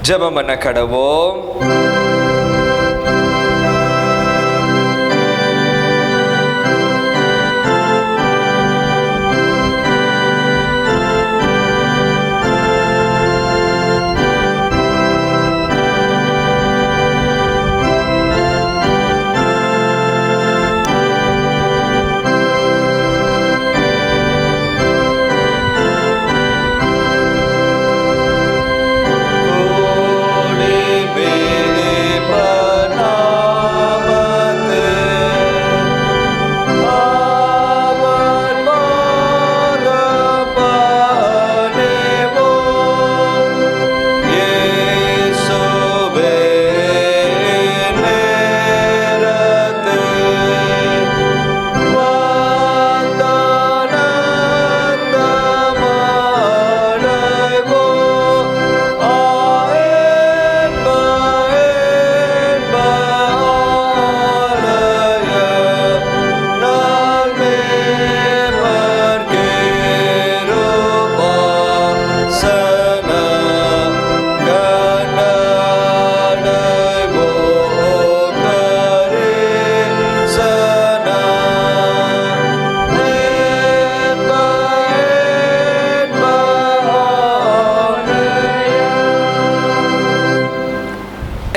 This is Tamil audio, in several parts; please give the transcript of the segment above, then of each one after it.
ஜெபம் பண்ண கடவோம்.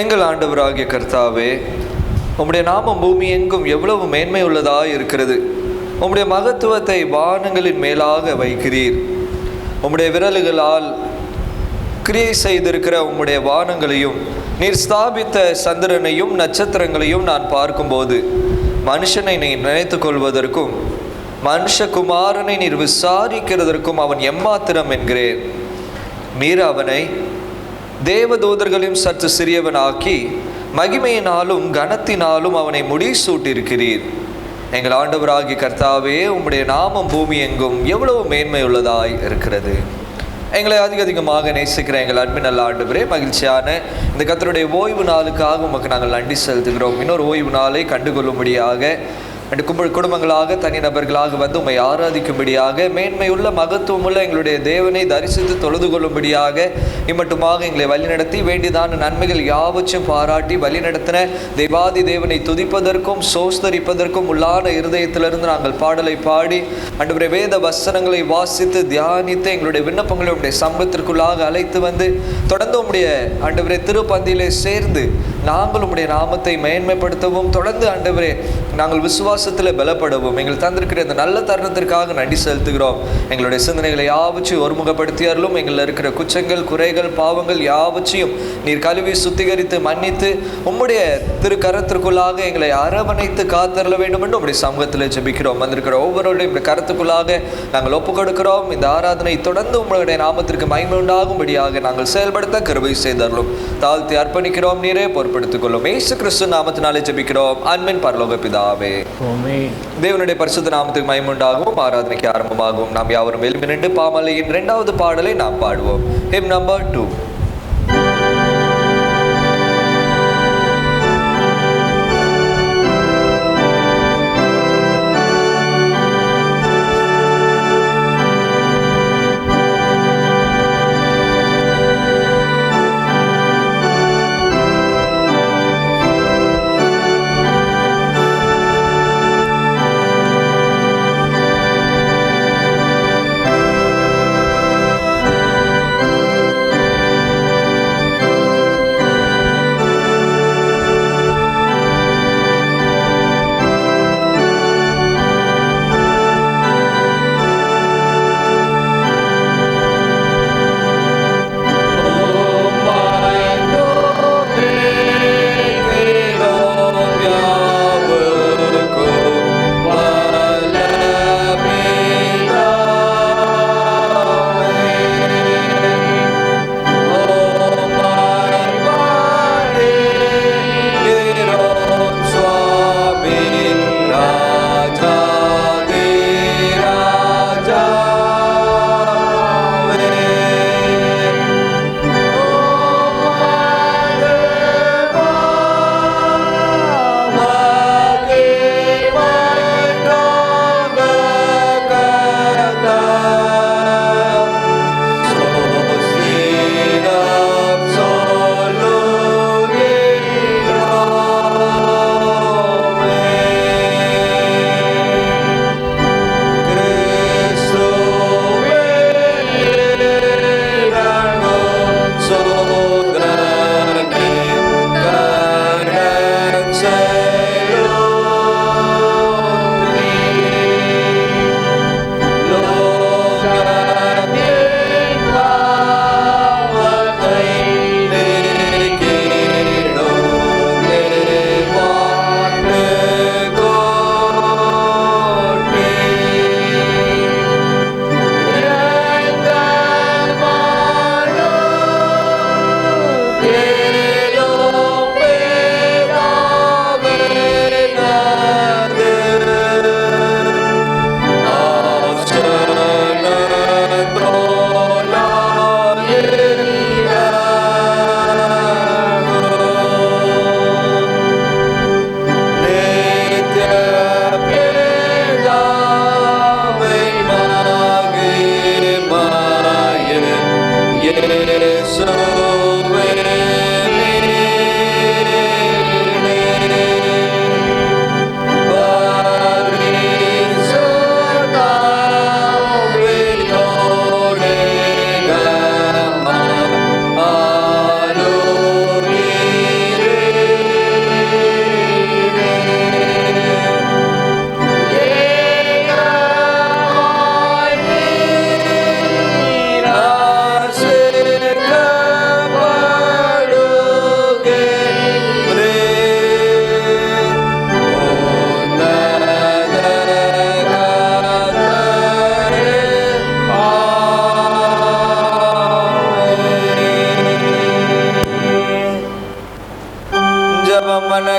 எங்கள் ஆண்டவராகிய கர்த்தாவே, உம்முடைய நாமம் பூமி எங்கும் எவ்வளவு மேன்மை உள்ளதாக இருக்கிறது. உம்முடைய மகத்துவத்தை வானங்களின் மேலாக வைக்கிறீர். உம்முடைய விரல்களால் கிரியை செய்திருக்கிற உம்முடைய வானங்களையும் நீர் ஸ்தாபித்த சந்திரனையும் நட்சத்திரங்களையும் நான் பார்க்கும்போது மனுஷனை நீர் நினைத்து கொள்வதற்கும் மனுஷகுமாரனை நீர் விசாரிக்கிறதற்கும் அவன் எம்மாத்திரம் என்கிறேன். நீர் அவனை தேவதூதர்களையும் சற்று சிறியவனாக்கி மகிமையினாலும் கனத்தினாலும் அவனை முடிசூட்டியிருக்கிறீர். எங்கள் ஆண்டவராகிய கர்த்தாவே, உம்முடைய நாமம் பூமி எங்கும் எவ்வளவு மேன்மை உள்ளதாய் இருக்கிறது. எங்களை அதிகமாக நேசிக்கிற எங்கள் அன்பின் நல்ல ஆண்டவரே, மகிழ்ச்சியான இந்த கர்த்தருடைய ஓய்வு நாளுக்காக உமக்கு நாங்கள் நன்றி செலுத்துகிறோம். இன்னொரு ஓய்வு நாளை கண்டுகொள்ளும்படியாக குடும்பங்களாக தனிநபர்களாக வந்து உம்மை ஆராதிக்கும்படியாக மேன்மையுள்ள மகத்துவமுள்ள எங்களுடைய தேவனை தரிசித்து தொழுது கொள்ளும்படியாக இம்மட்டுமாக எங்களை வழிநடத்தி வேண்டியதான நன்மைகள் யாவற்றையும் பாராட்டி வழிநடத்தின தேவாதி தேவனை துதிப்பதற்கும் சோஸ்தரிப்பதற்கும் உள்ளான இருதயத்திலிருந்து நாங்கள் பாடலை பாடி ஆண்டவரே வேத வசனங்களை வாசித்து தியானித்து எங்களுடைய விண்ணப்பங்களை உடைய சமூகத்திற்குள்ளாக அழைத்து வந்து தொடர்ந்து உம்முடைய ஆண்டவரே திருப்பந்தியிலே சேர்ந்து நாங்கள் உம்முடைய நாமத்தை மேன்மைப்படுத்தவும் தொடர்ந்து ஆண்டவரே நாங்கள் விசுவாசத்தில் பலப்படவும் எங்கள் தந்திருக்கிற இந்த நல்ல தருணத்திற்காக நன்றி செலுத்துகிறோம். எங்களுடைய சிந்தனைகளை யாவற்றையும் ஒருமுகப்படுத்தியாலும் எங்களில் இருக்கிற குற்றங்கள் குறைகள் பாவங்கள் யாவற்றையும் நீர் கழுவி சுத்திகரித்து மன்னித்து உம்முடைய திருக்கரத்திற்குள்ளாக எங்களை அரவணைத்து காத்தரல வேண்டும் என்று உம்முடைய சமூகத்தில் ஜெபிக்கிறோம். வந்திருக்கிற ஒவ்வொருவருடைய இந்த கருத்துக்குள்ளாக நாங்கள் ஒப்புக் கொடுக்கிறோம். இந்த ஆராதனை தொடர்ந்து உங்களுடைய நாமத்திற்கு மகிமை உண்டாகும்படியாக நாங்கள் செயல்படுத்த கிருபை செய்தரலும் தாழ்த்தி அர்ப்பணிக்கிறோம். நீரே பொறுப்படுத்திக் கொள்ளும். இயேசு கிறிஸ்து நாமத்தினாலே ஜெபிக்கிறோம். அன்பின் பரலோக பிதாவே. தேவனுடைய பரிசுத்த நாமத்துக்கு மகிமை உண்டாகவும் ஆராதனைக்கு ஆரம்பமாகவும் நாம் யாவரும் எழுப்பி நின்று பாமாலையின் 2வது பாடலை நாம் பாடுவோம். Him number 2.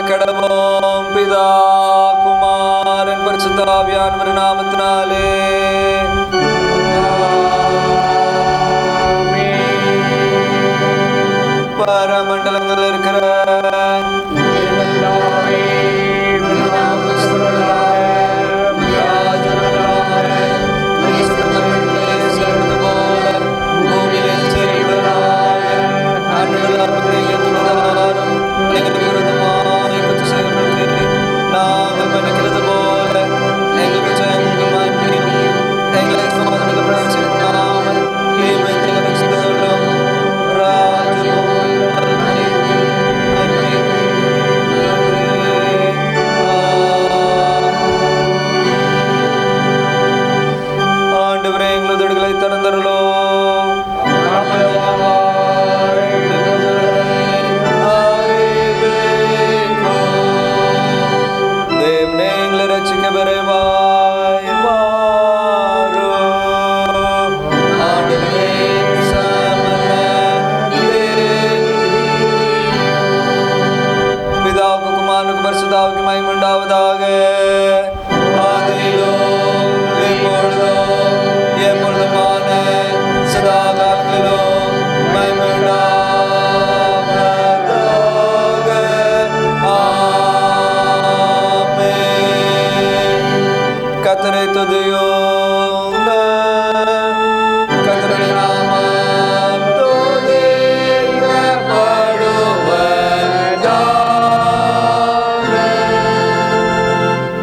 கடவோம். பிதா குமாரன் பரிசுத்த ஆவியானவர் நாமத்தினாலே. பரமண்டலங்கள் இருக்கிற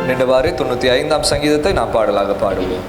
நின்றவாறு 95ஆம் சங்கீதத்தை நாம் பாடலாக பாடுவோம்.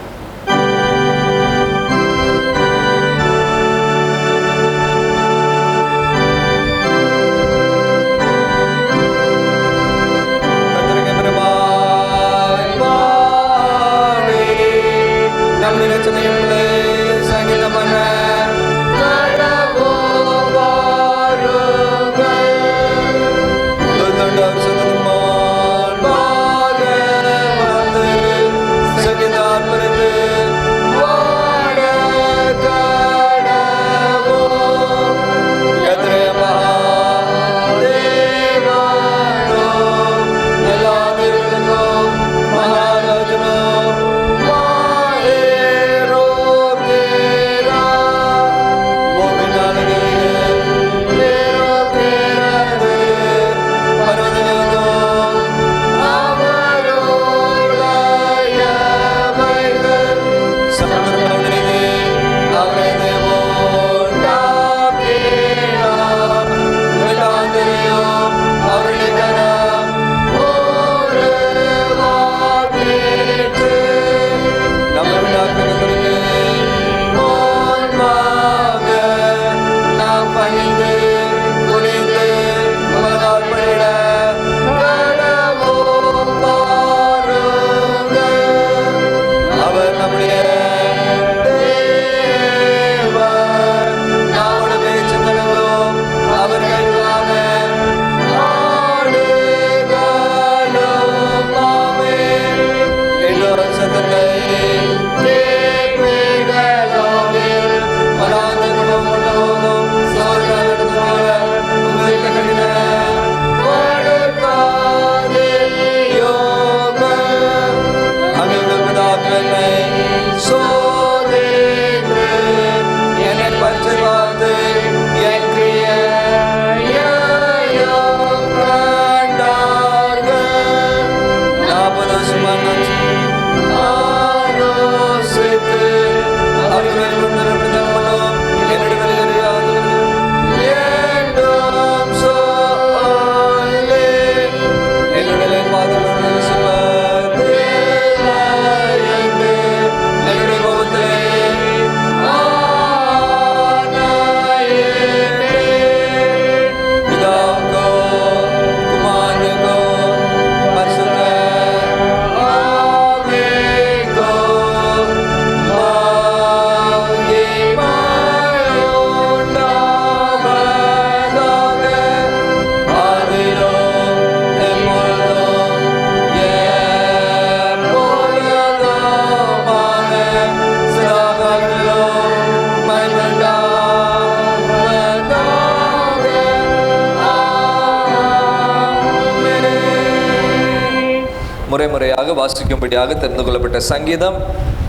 முறையாக வாசிக்கும்படியாக தெரிந்து கொள்ளப்பட்ட சங்கீதம்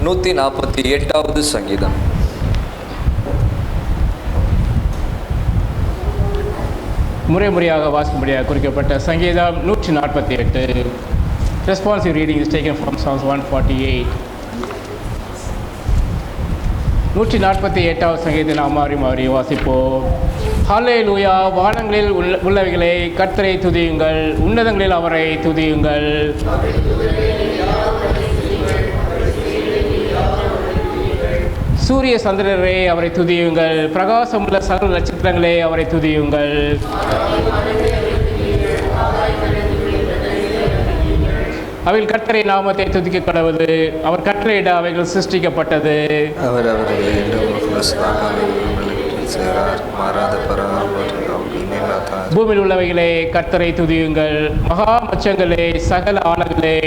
148வது சங்கீதம். முறையாக வாசிக்கும்படியாக குறிக்கப்பட்ட சங்கீதம் 148. Responsive reading is taken from Psalms 148. 148வது சங்கீதத்தை நாம் மாறி வாசிப்போம். ஹல்லேலூயா, வானங்களில் உள்ளவைகளை கர்த்தரை துதியுங்கள், உன்னதங்களில் அவரை துதியுங்கள். சூரிய சந்திரரே அவரை துதியுங்கள், பிரகாசமுள்ள சகல நட்சத்திரங்களே அவரை துதியுங்கள். அவைகள் கர்த்தரை நாமத்தை துதிக்க கடவுது, அவர் கட்டளையிட அவைகள் சிருஷ்டிக்கப்பட்டது. அவர் பூமியில் உள்ளவைகளே கர்த்தரை துதியுங்கள், மகா மச்சங்களே சகல ஆழங்களே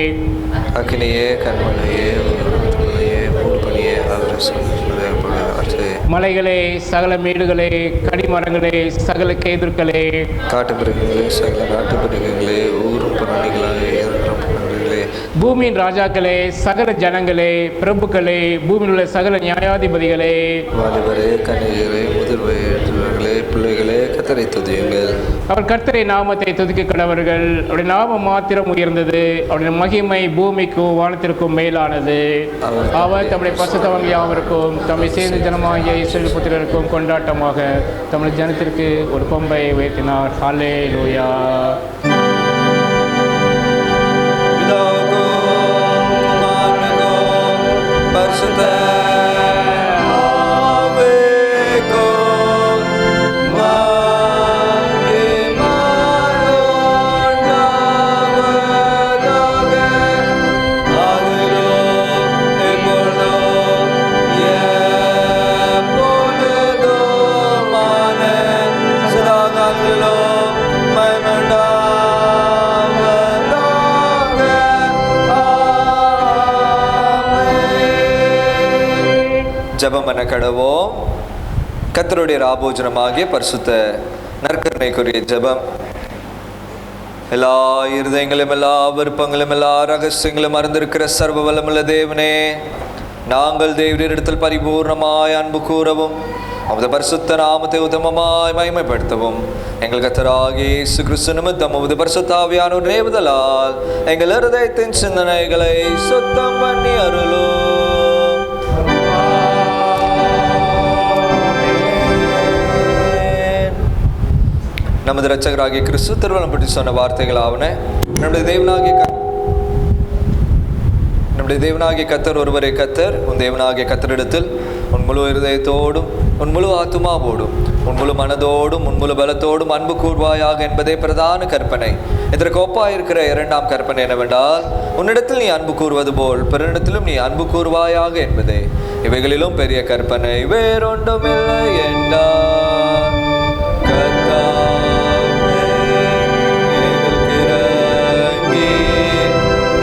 அக்னியே கண்மலையே மலைகளே சகல மேடுகளே கனிமரங்களே சகல கேதுர்களே காட்டு மிருகங்களே சகல நாட்டு மிருகங்களே ஊரும் பிராணிகளாக பூமியின் ராஜாக்களே சகல ஜனங்களே பிரபுக்களே பூமியில் உள்ள சகல நியாயாதிபதிகளே வாலிபரே கன்னியர்களே முதிர் வயதினர்களே பிள்ளைகளே கர்த்தரை துதியுங்கள். அவர் கர்த்தரை நாமத்தை துதிக்க கடவர்கள், அவருடைய நாமம் மாத்திரம் உயர்ந்தது, அவருடைய மகிமை பூமிக்கும் வானத்திற்கும் மேலானது. அவர் தம்முடைய பரிசுத்தவான்கள் யாவருக்கும் தம்மை சேர்ந்த ஜனமாகிய இஸ்ரவேல் புத்திரருக்கும் கொண்டாட்டமாக தம்முடைய ஜனத்திற்கு ஒரு கொம்பை உயர்த்தினார். ஹல்லேலூயா. ஜெபம் பண்ண கடவோம். கர்த்தருடைய ராபோஜனமாகிய பரிசுத்த நற்கருணைக்குரிய ஜெபம். எல்லா இருதயங்களும் எல்லா விருப்பங்களும் எல்லா ரகசியங்களும் அறிந்திருக்கிற சர்வ வல்லமுள்ள தேவனே, நாங்கள் தேவனிடத்தில் பரிபூர்ணமாய் அன்பு கூறவும் அவரது பரிசுத்த நாமத்தை உத்தமமாய் மகிமைப்படுத்தவும் எங்கள் கர்த்தராகிய இயேசு கிறிஸ்து நிமித்தம் அவரது பரிசுத்த ஆவியானவரின் ஏவுதலால் எங்கள் இருதயத்தின் சிந்தனைகளை சுத்தம் பண்ணி அருளும். நமது இரட்சகராகிய கிறிஸ்து திருவள்ளுவர் பற்றி சொன்ன வார்த்தைகள் ஆவன. நம்முடைய தேவனாகிய கர்த்தர் ஒருவரே கர்த்தர். உன் தேவனாகிய கர்த்தரிடத்தில் உன் முழு இருதயத்தோடும் உன் முழு ஆத்துமாவோடும் உன் முழு மனதோடும் உன் முழு பலத்தோடும் அன்பு கூர்வாயாக என்பதே பிரதான கற்பனை. இதற்கு ஒப்பாயிருக்கிற இரண்டாம் கற்பனை என்னவென்றால், உன்னிடத்தில் நீ அன்பு கூறுவது போல் பிறனிடத்திலும் நீ அன்பு கூர்வாயாக என்பதே. இவைகளிலும் பெரிய கற்பனை வேறொன்றுமில்லை என்றார்.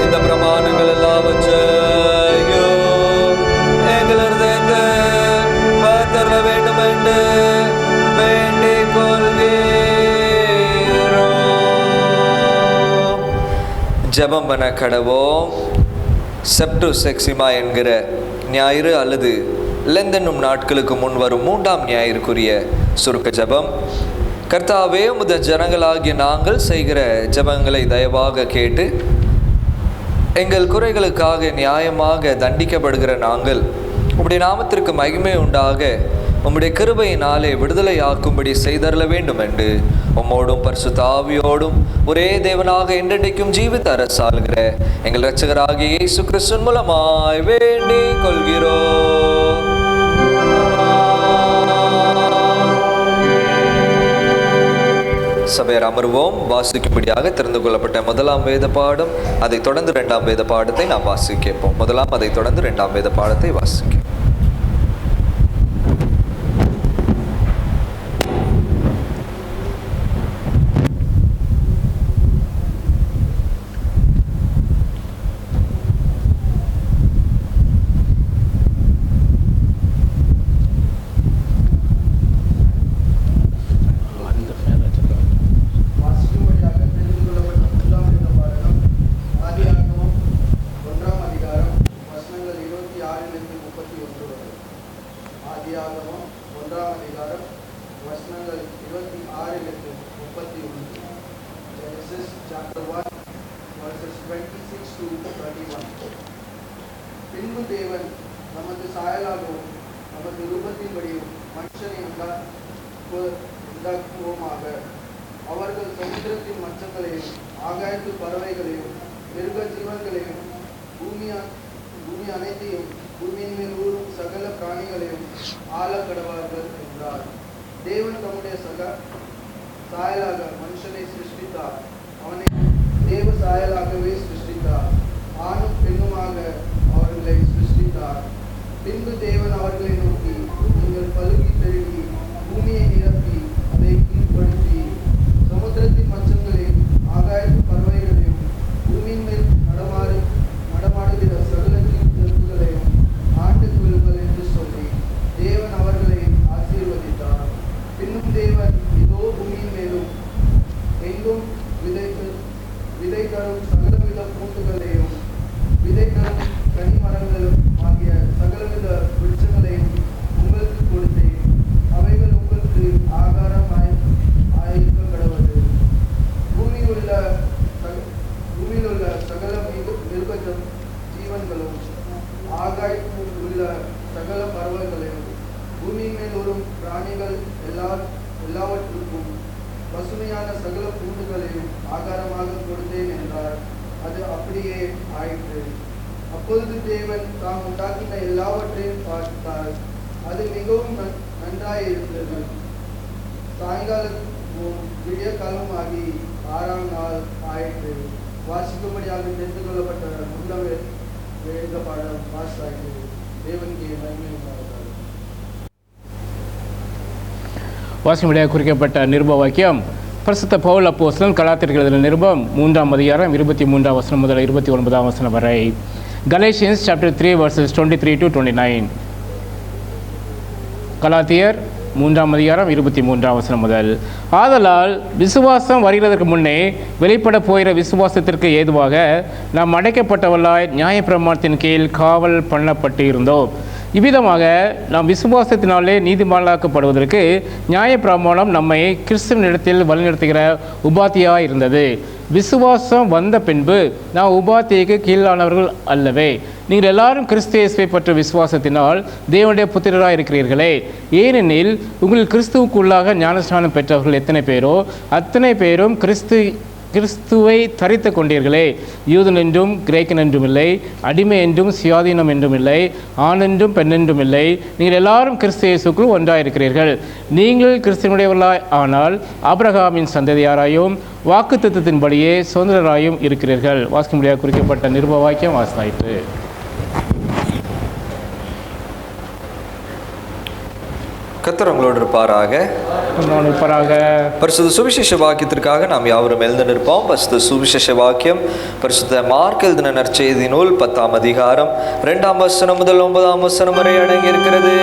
இந்த பிரமாணங்கள் எல்லாவற்றையும் எங்கள் இருதயத்தை பத்தர வேண்டும் என்று வேண்டிக் கொள்கிறோம். ஜெபம் பண்ண கடவோம். செப்டு செக்ஸிமா என்கிற ஞாயிறு அல்லது லெந்தென்னும் நாட்களுக்கு முன் வரும் 3ஆம் ஞாயிற்குரிய சுருக்க ஜெபம். கர்த்தாவே, உமது ஜனங்களாகிய நாங்கள் செய்கிற ஜெபங்களை தயவாக கேட்டு எங்கள் குறைகளுக்காக நியாயமாக தண்டிக்கப்படுகிற நாங்கள் உம்முடைய நாமத்திற்கு மகிமை உண்டாக உம்முடைய கிருபையினாலே விடுதலை ஆக்கும்படி செய்தரல வேண்டும் என்று உம்மோடும் பரிசுத்த ஆவியோடும் ஒரே தேவனாக என்றென்றைக்கும் ஜீவித்த அரசாளுகிற எங்கள் இரட்சகராகிய இயேசு கிறிஸ்து மூலமாய் வேண்டிக் கொள்கிறோம். சபையர் அமர்வோம். வாசிக்கும்படியாக தெரிந்து கொள்ளப்பட்ட 1ஆம் வேத பாடம், அதை தொடர்ந்து 2ஆம் வேத பாடத்தை நாம் வாசிக்கப்போம். 1ஆம், அதை தொடர்ந்து 2ஆம் வேத பாடத்தை வாசிக்க. ஆதியாகமம் 6-31 வரை. ஆதியாகமம் 1ஆம் அதிகாரம் வசனங்கள் 26-31. Genesis chapter 1 verses 26 to 31. பின்பு தேவன் நமது சாயலாகவும் நமது ரூபத்தின்படியும் மனுஷனை உண்டாக்குவோமாக. அவர்கள் சமுத்திரத்தின் மச்சங்களையும் ஆகாயத்து பறவைகளையும் மிருக ஜீவன்களையும் பூமி அனைத்தையும் பூமியின் மேல் ஊறும் சகல பிராணிகளையும் ஆளக்கடவார்கள் என்றார். தேவன் தம்முடைய சாயலாக மனுஷனை சிருஷ்டித்தார். அவனை தேவ சாயலாகவே சிருஷ்டித்தார். ஆணும் பெண்ணுமாக அவர்களை சிருஷ்டித்தார். பின்பு தேவன் அவர்களை நோக்கி, நீங்கள் பலுகி பெருகி பூமியை நிரப்பி அதை கீழ்ப்படுத்தி சமுத்திரத்தின் மச்சங்களையும் ஆகாயத்து பறவைகளையும் பூமியின் மேல் நடமாடுகிற சகல ஜந்துக்களையும் ஆட்டுக் கொள்ளுங்கள் என்று சொல்லி தேவன் அவர்களை ஆசீர்வதித்தார். பின்னும் தேவன், இதோ பூமியின் மேலும் எங்கும் விதை தரும் சகலவித பூண்டுகளையும் விதை தரும் கனிமரங்களும் ஆகிய சகலவித விருட்சங்களையும் உங்களுக்கு கொடுத்தேன். அவைகள் உங்களுக்கு ஆகாரம் ஆயிருக்க கடவுது. பூமியில் உள்ள சகல மிருக ஜீவன்களும் ஆகாயத்தில் உள்ள சகல பறவைகளையும் பூமியின் மேல் வரும் பிராணிகள் எல்லாவற்றுக்கும் பசுமையான சகல பூண்டுகளையும் ஆகாரமாக கொடுத்தேன் என்றார். அது அப்படியே ஆயிற்று. அப்பொழுது தேவன் தாம் உண்டாக்கின எல்லாவற்றையும் பார்த்தார். அது மிகவும் நன்றாயிருந்தது. சாயங்காலமும் விடிய காலமாகி 6ஆம் நாள் ஆயிற்று. வாசிக்கும்படியாக தெரிந்து கொள்ளப்பட்ட வேத பாடம் வாசாயிற்று. தேவனுக்கு மகிமை உண்டாவதாக. வாசிக்கும்படியாக குறிக்கப்பட்ட நிருப வாக்கியம் பரிசுத்த பவுல் அப்போஸ்தலன் கலாத்தியருக்கு எழுதின நிருபம் 3ஆம் அதிகாரம் 23ஆம் வசனம் முதல் 29ஆம் வசனம் வரை. Galatians chapter 3 verses 23 to 29. கலாத்தியர் 3ஆம் அதிகாரம் 23ஆம் வசனம் முதல். ஆதலால் விசுவாசம் வருகிறதற்கு முன்னே வெளிப்பட போகிற விசுவாசத்திற்கு ஏதுவாக நாம் அடைக்கப்பட்டவர்களாய் நியாயப்பிரமாணத்தின் கீழ் காவல் பண்ணப்பட்டு இருந்தோம். இவ்விதமாக நாம் விசுவாசத்தினாலே நீதிமான்களாக்கப்படுவதற்கு நியாயப்பிரமாணம் நம்மை கிறிஸ்துவனிடத்தில் வழிநடத்துகிற உபாத்தியாக இருந்தது. விசுவாசம் வந்த பின்பு நாம் உபாத்தியைக்கு கீழானவர்கள் அல்லவே. நீங்கள் எல்லாரும் கிறிஸ்து இயேசுவை பற்ற விசுவாசத்தினால் தேவனுடைய புத்திரராக இருக்கிறீர்களே. ஏனெனில் உங்கள் கிறிஸ்துவுக்குள்ளாக ஞானஸ்நானம் பெற்றவர்கள் எத்தனை பேரோ அத்தனை பேரும் கிறிஸ்துவை தரித்து கொண்டீர்களே. யூதன் என்றும் கிரேக்கன் என்றும் இல்லை, அடிமை என்றும் சுயாதீனம் என்றும் இல்லை, ஆண் என்றும் பெண் என்றும் இல்லை, நீங்கள் எல்லாரும் கிறிஸ்து இயேசுக்குள் ஒன்றாயிருக்கிறீர்கள். நீங்கள் கிறிஸ்துவனுடையவர்களாய் ஆனால் ஆபிரகாமின் சந்ததியாராயும் வாக்குத்தத்தத்தின்படியே சுதந்திரராயும் இருக்கிறீர்கள். வாசிக்கும்படியாக குறிக்கப்பட்ட நிருப வாக்கியம் வாசித்தாயிற்று. கர்த்தர் உங்களோடு இருப்பாராக. பரிசுத்த சுவிசேஷ வாக்கியத்திற்காக நாம் யாவரும் எழுந்து நிற்போம். பரிசுத்த சுவிசேஷ வாக்கியம் பரிசுத்த மார்க் எழுதின நற்செய்தி நூல் 10ஆம் அதிகாரம் 2ஆம் வசனம் முதல் 9ஆம் வசனம் வரை அடங்கி இருக்கிறது.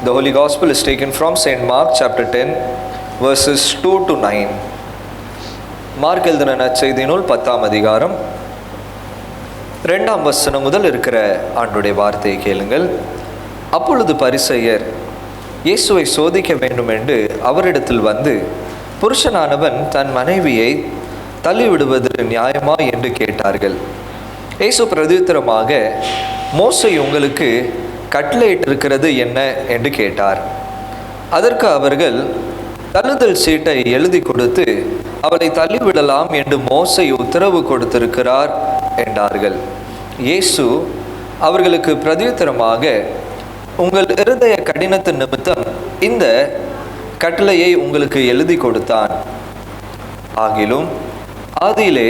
The Holy Gospel is taken from St. Mark chapter 10 verses 2 to 9. Mark எழுதின நற்செய்தி நூல் 10ஆம் அதிகாரம் 2ஆம் வசனம் முதல் இருக்கிற ஆண்டுடைய வார்த்தையை கேளுங்கள். அப்பொழுது பரிசேயர் இயேசுவை சோதிக்க வேண்டும் என்று அவரிடத்தில் வந்து, புருஷனானவன் தன் மனைவியை தள்ளிவிடுவது நியாயமா என்று கேட்டார்கள். இயேசு பிரதியுத்தரமாக, மோசே உங்களுக்கு கட்டளையிட்டிருக்கிறது என்ன என்று கேட்டார். அதற்கு அவர்கள், தள்ளுதல் சீட்டை எழுதி கொடுத்து அவளை தள்ளிவிடலாம் என்று மோசே உத்தரவு கொடுத்திருக்கிறார் என்றார்கள். இயேசு அவர்களுக்கு பிரதியுத்தரமாக, உங்கள் இருதய கடினத்தின் நிமித்தம் இந்த கட்டளையை உங்களுக்கு எழுதி கொடுத்தான். ஆகிலும் ஆதியிலே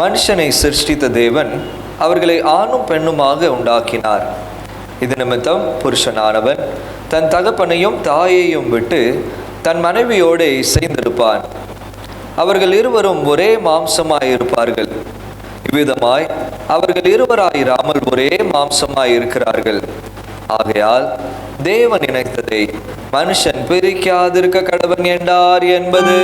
மனுஷனை சிருஷ்டித்த தேவன் அவர்களை ஆணும் பெண்ணுமாக உண்டாக்கினார். இது நிமித்தம் புருஷனானவன் தன் தகப்பனையும் தாயையும் விட்டு தன் மனைவியோடு இசைந்திருப்பான். அவர்கள் இருவரும் ஒரே மாம்சமாயிருப்பார்கள். இவ்விதமாய் அவர்கள் இருவராயிராமல் ஒரே மாம்சமாயிருக்கிறார்கள். ஆகையால் தேவன் இணைத்ததை மனுஷன் பிரிக்காதிருக்க கடவன் என்றார் என்பது.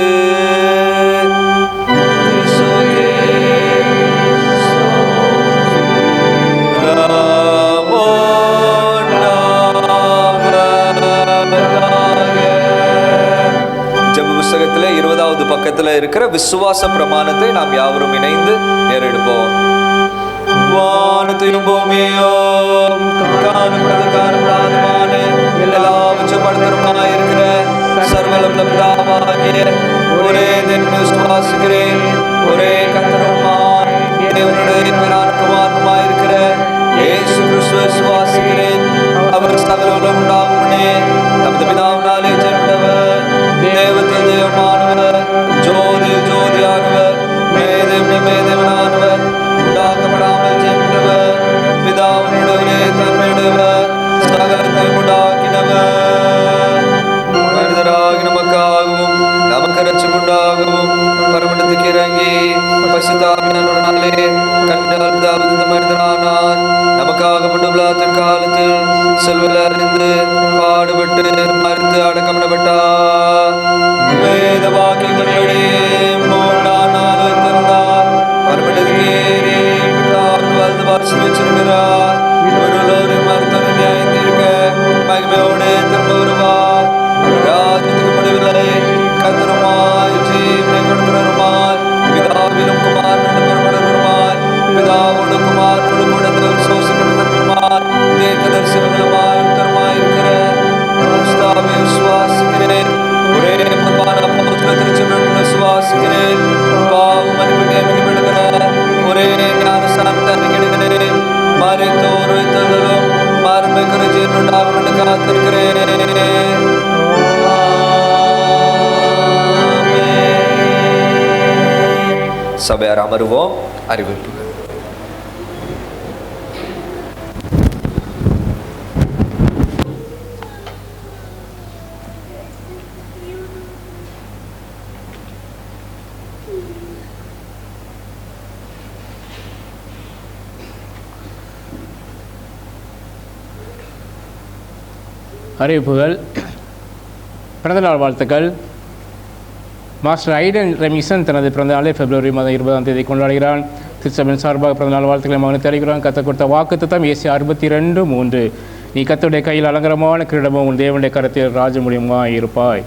புஸ்தகத்துல 20வது பக்கத்துல இருக்கிற விசுவாச பிரமாணத்தை நாம் யாவரும் இணைந்து ஏறெடுப்போம். வானத்தையும் பூமியும் காணப்படாதமான எல்லாவற்றையும் படுத்தருமாயிருக்கிற சர்வவல்ல பிதாவாகிய ஒரே தேவனை விசுவாசிக்கிறேன். ஒரே கர்த்தருமாய் தேவனுடைய பேரான குமாரனுமாயிருக்கிற இயேசு கிறிஸ்துவை விசுவாசிக்கிறேன். அவர் சகல உலகம் உண்டாகும் முன்னே நமது பிதாவினாலே ஜெனித்தவர், தேவத்தில் தேவமானவர், ஜோதியில் ஜோதியானவர், மேதேவனானவர், உண்டாக்கப்படாமல் ஜெனித்தவர், பிதாவினுடைய தன்மையுடையவர், சகலத்தை உண்டாக்கினவர், மனிதராகி நமக்காகவும் நமக்கு இரட்சம் உண்டாகவும் பரமண்டத்துக்கு இறங்கி பரிசுத்தாவியானவராலே கண்டால் மனிதனானார். நமக்காக பண்டுபுலாத்தின் காலத்தில் செல்வல் அறிந்து பாடுபட்டு மறித்து அடக்கமிடப்பட்டார். வேத வாக்கியங்களிலே 3ஆம் நாள் வைத்திருந்தார். பரமண்டத்துக்கு ஏறி வலது வாசல் வச்சிருக்கிறார். ஒருவரும் மருத்துவ நியாயம் தீர்க்க மகிமையோடு திரும்ப வருவார். ராஜ்யத்துக்கு முடிவில்லை. கர்த்தருமாய் ஜீவனை கொடுக்கிறவருமாய் பிதாவிலும் குமாரனும் பெருமடருமாய் பிதாவோடு குமாரனோடு கூட சோசனமாய் தீர்க்கதரிசனங்களுமாய் உத்தரமாய் இருக்கிற கிறிஸ்துவை விசுவாசிக்கிறேன். ஒரே பொதுவான அப்போஸ்தல திருச்சபையை விசுவாசிக்கிறேன். பாவம் மன்னிப்பு நியமிக்கப்படுகிற ஒரே ஞானஸ்நானத்தை அறிக்கையிடுகிறேன். மரித்தோர் உயிர்த்தெழுதலும் மறுமைக்குற ஜீவன் உண்டாகும் என்று காத்திருக்கிறேன். சபையார் அமருவோம். அறிவிப்புகள். அறிவிப்புகள். பிறந்தநாள் வாழ்த்துக்கள். மாஸ்டர் ஐடன் ரெமிசன் தனது பிறந்தநாளை பிப்ரவரி மாதம் 20ஆம் தேதி கொண்டாடுகிறான். திருச்சபையின் சார்பாக பிறந்தநாள் வாழ்த்துக்களை மகனுக்கு தெரிவிக்கிறான். கத்த கொடுத்த வாக்குத்தத்தம் ஏசியா 62:3. நீ கர்த்தருடைய கையில் அலங்கரமான கிரீடமும் உன் தேவனுடைய கரத்தில் ராஜமுடியுமாய் இருப்பாய்.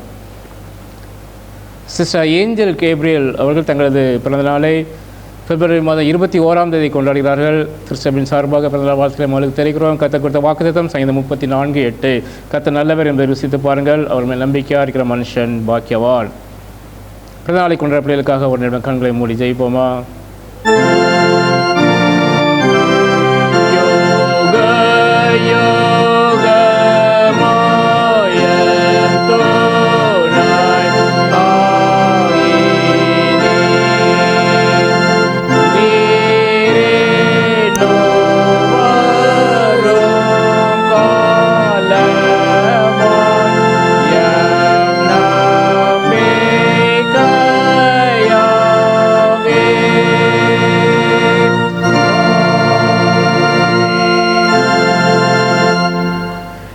சிஸ்டர் ஏஞ்சல் கேப்ரியல் அவர்கள் தங்களது பிறந்தநாளை பிப்ரவரி மாதம் 21ஆம் தேதி கொண்டாடுகிறார்கள். திருச்சபையின் சார்பாக பிறந்தநாள் வாழ்த்துக்களை மகளுக்கு தெரிவிக்கிறோம். கத்த கொடுத்த வாக்குத்தத்தம் சங்கீதம் 34:8. கத்த நல்லவர் என்பதை ருசித்து பாருங்கள், அவர் மேல் நம்பிக்கையாக இருக்கிற மனுஷன் பாக்கியவான். பிறந்தநாளை கொண்ட பிள்ளைகளுக்காக ஒரு நிமிடம் கண்களை மூடி ஜெயிப்போமா?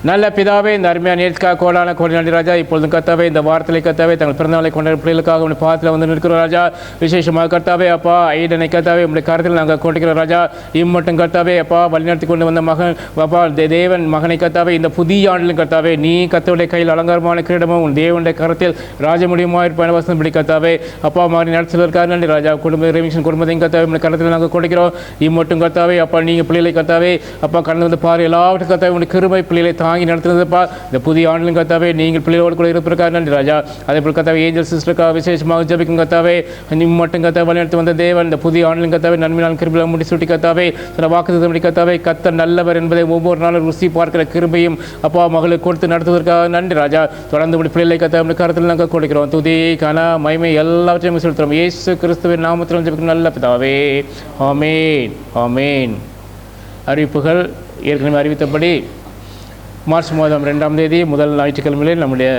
நல்ல பிதாவே, இந்த அருமையான நேர்த்திக்காக கோடான கோடி நன்றி ராஜா. இப்பொழுதும் கர்த்தாவே, இந்த வாரத்திலே கர்த்தாவே தங்கள் பிறந்தநாளை கொண்ட பிள்ளைகளுக்காக உடைய பாதத்தில் வந்து நிற்கிறோம் ராஜா. விசேஷமாக கர்த்தாவே அப்பா ஐடனை கர்த்தாவே உடைய கருத்தில் நாங்கள் கொண்டிருக்கிறோம் ராஜா. இம்மட்டும் கர்த்தாவே அப்பா வழிநடத்தி கொண்டு வந்த மகன் அப்பா தேவன் மகனை கர்த்தாவே இந்த புதிய ஆண்டிலும் கர்த்தாவே நீ கர்த்தருடைய கையில் அலங்காரமான கிரீடமும் உன் தேவனுடைய கரத்தில் ராஜமுடியுமா இருப்பான வசனப்படி கர்த்தாவே அப்பா மகனை நடத்துவதற்காக நன்றி ராஜா. குடும்ப ரெமிஷன் குடும்பத்தையும் கர்த்தாவே உடைய கரத்தில் நாங்கள் கொடுக்கிறோம். இம்மட்டும் கர்த்தாவே அப்பா நீங்கள் பிள்ளைகளை கர்த்தாவே அப்பா கடந்து வந்து பாரு எல்லாவற்றும் கர்த்தாவே உடைய கிருபை பிள்ளைகளை தாங்கி நடத்துனதுப்பா. இந்த புதிய ஆண்டிலும் கர்த்தாவே நீங்கள் பிள்ளைகளோடு கூட இருப்பதற்காக நன்றி ராஜா. அதே போல் கர்த்தாவே ஏஞ்சல் சிஸ்டருக்காக விசேஷமாக ஜெபிக்கும் கர்த்தாவே மட்டும் கர்த்தாவே வழிநடத்தி வந்த தேவன் இந்த புதிய ஆண்டிலும் கர்த்தாவே நன்மையான கிருபையை முடி சுட்டி கர்த்தாவே சில வாக்குத்தத்தம் கர்த்தாவே கர்த்தர் நல்லவர் என்பதை ஒவ்வொரு நாளும் ருசி பார்க்கிற கிருபையும் அப்பா மகளுக்கு கொடுத்து நடத்துவதற்காக நன்றி ராஜா. தொடர்ந்து உடைய பிள்ளைகளை கர்த்தாவே கருத்தில் நாங்கள் கொடுக்கிறோம். துதி கன மகிமை எல்லாவற்றையும் செலுத்துகிறோம். இயேசு கிறிஸ்துவின் நாமத்தில் ஜெபிக்கும் நல்ல பிதாவே, ஆமென் ஆமென். அறிவிப்புகள் ஏற்கனவே அறிவித்தபடி மார்ச் மாதம் 2ஆம் தேதி முதல் ஞாயிற்றுக்கிழமையில் நம்முடைய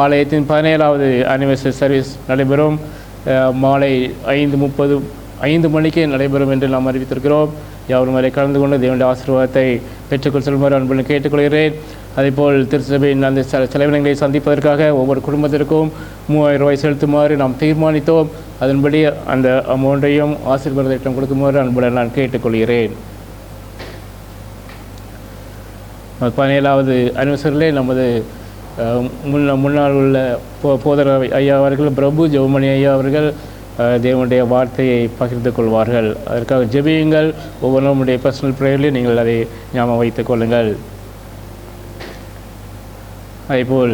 ஆலயத்தின் 17வது ஆனிவர்சரி சர்வீஸ் நடைபெறும். மாலை 5 மணிக்கு நடைபெறும் என்று நாம் அறிவித்திருக்கிறோம். யாவரும் வரை கலந்து கொண்டு தேவனுடைய ஆசீர்வாதத்தை பெற்றுக்கொள் செல்லுமாறு அன்புடன் கேட்டுக்கொள்கிறேன். அதேபோல் திருச்சபையின் அந்த செலவினங்களை சந்திப்பதற்காக ஒவ்வொரு குடும்பத்திற்கும் 3000 ரூபாய் செலுத்துமாறு நாம் தீர்மானித்தோம். அதன்படி அந்த அமௌண்ட்டையும் ஆசீர்வாதத்திடம் கொடுக்குமாறு அன்புடன் நான் கேட்டுக்கொள்கிறேன். 17வது அனிவர்சரியிலே நமது முன்னாள் உள்ள போதர் ஐயா அவர்கள், பிரபு ஜெவமணி ஐயா அவர்கள் தேவனுடைய வார்த்தையை பகிர்ந்து கொள்வார்கள். அதற்காக ஜெபியுங்கள். ஒவ்வொருடைய பர்சனல் ப்ரேயர்லேயும் நீங்கள் அதை ஞாபகம் வைத்துக் கொள்ளுங்கள். அதேபோல்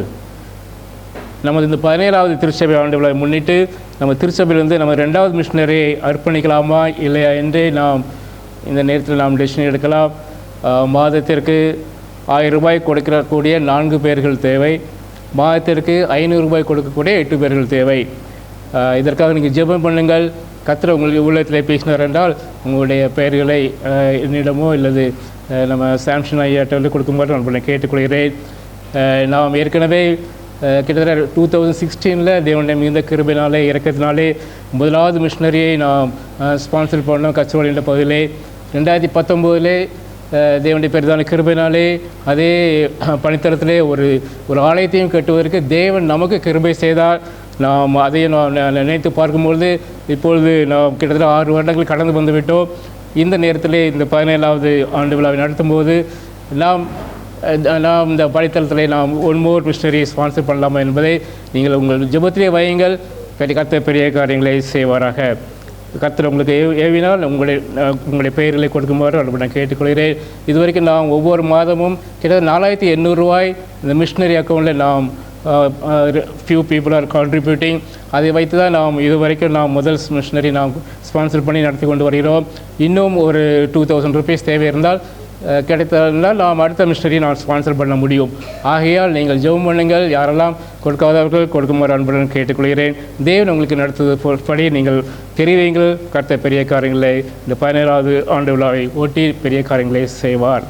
நமது இந்த 17வது திருச்சபை ஆண்டு விழாவை முன்னிட்டு நம்ம திருச்சபையிலிருந்து நம்ம 2வது மிஷனரியை அர்ப்பணிக்கலாமா இல்லையா என்று நாம் இந்த நேரத்தில் நாம் டெசிஷன் எடுக்கலாம். மாதத்திற்கு 1000 ரூபாய் கொடுக்கக்கூடிய 4 பேர்கள் தேவை. மாதத்திற்கு 500 ரூபாய் கொடுக்கக்கூடிய 8 பேர்கள் தேவை. இதற்காக நீங்கள் ஜெபம் பண்ணுங்கள். கர்த்தர் உங்களுக்கு உள்ளத்தில் பேசினார் என்றால் உங்களுடைய பெயர்களை என்னிடமோ இல்லது நம்ம சாம்சன் ஐயாட்ட வந்து கொடுக்கும்போது நான் கேட்டுக்கொள்கிறேன். நாம் ஏற்கனவே கிட்டத்தட்ட 2016 தேவனுடைய மிகுந்த கிருபையினாலே இறக்கத்தினாலே 1வது மிஷனரியை நாம் ஸ்பான்சர் பண்ணோம் கச்சவாடி என்ற பகுதியிலே. 2019 தேவனுடைய பெரிதான கிருபையினாலே அதே பணித்தளத்திலே ஒரு ஆலயத்தையும் கட்டுவதற்கு தேவன் நமக்கு கிருபை செய்தார். நாம் அதையும் நாம் நினைத்து பார்க்கும்பொழுது இப்பொழுது நாம் கிட்டத்தட்ட 6 வருடங்கள் கடந்து வந்துவிட்டோம். இந்த நேரத்திலே இந்த 17வது ஆண்டு விழாவை நடத்தும்போது நாம் இந்த பணித்தளத்திலே நாம் 1 more மிஷனரி ஸ்பான்சர் பண்ணலாமா என்பதை நீங்கள் உங்கள் ஜெபத்திலே வையுங்கள். கர்த்தர் பெரிய காரியங்களை செய்வாராக. கர்த்தர் உங்களுக்கு ஏவினால் உங்களுடைய பெயர்களை கொடுக்குமாறு நான் கேட்டுக்கொள்கிறேன். இதுவரைக்கும் நாம் ஒவ்வொரு மாதமும் கிட்டத்தட்ட 4800 ரூபாய் இந்த மிஷனரி அக்கௌண்ட்டில் நாம் few people are contributing. அதை வைத்து தான் நாம் இதுவரைக்கும் நாம் முதல் மிஷனரி நாம் ஸ்பான்சர் பண்ணி நடத்தி கொண்டு வருகிறோம். இன்னும் ஒரு 2000 rupees தேவை இருந்தால் கிடைத்தால் நாம் அடுத்த மிஷனரி நான் ஸ்பான்சர் பண்ண முடியும். ஆகையால் நீங்கள் ஜெபம் பண்ணுங்கள். யாரெல்லாம் கொடுக்காதவர்கள் கொடுக்குமாறு அன்புடன் கேட்டுக்கொள்கிறேன். தேவன் உங்களுக்கு நடத்துவது படி நீங்கள் தெரிவிங்கள். கர்த்தர் பெரிய காரியங்களை இந்த 17வது ஆண்டு விழாவை ஒட்டி பெரிய காரியங்களை செய்வார்.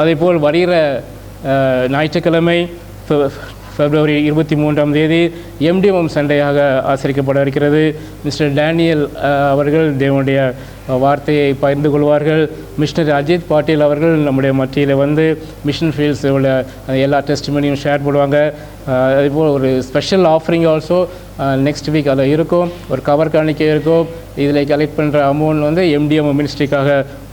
அதேபோல் வருகிற ஞாயிற்றுக்கிழமை February 23ஆம் தேதி MDM சண்டையாக ஆசரிக்கப்பட இருக்கிறது. மிஸ்டர் டேனியல் அவர்கள் தேவனுடைய வார்த்தையை பகிர்ந்து கொள்வார்கள். மிஷனரி அஜித் பாட்டீல் அவர்கள் நம்முடைய மத்தியில் வந்து மிஷன் ஃபீல்ட்ஸ் உள்ள எல்லா டெஸ்டிமனியும் ஷேர் பண்ணுவாங்க. அதேபோல் ஒரு special offering also next week அதில் இருக்கும். ஒரு கவர் காணிக்கை இருக்கும். இதில் கலெக்ட் பண்ணுற அமௌண்ட் வந்து MDM மினிஸ்ட்ரிக்காக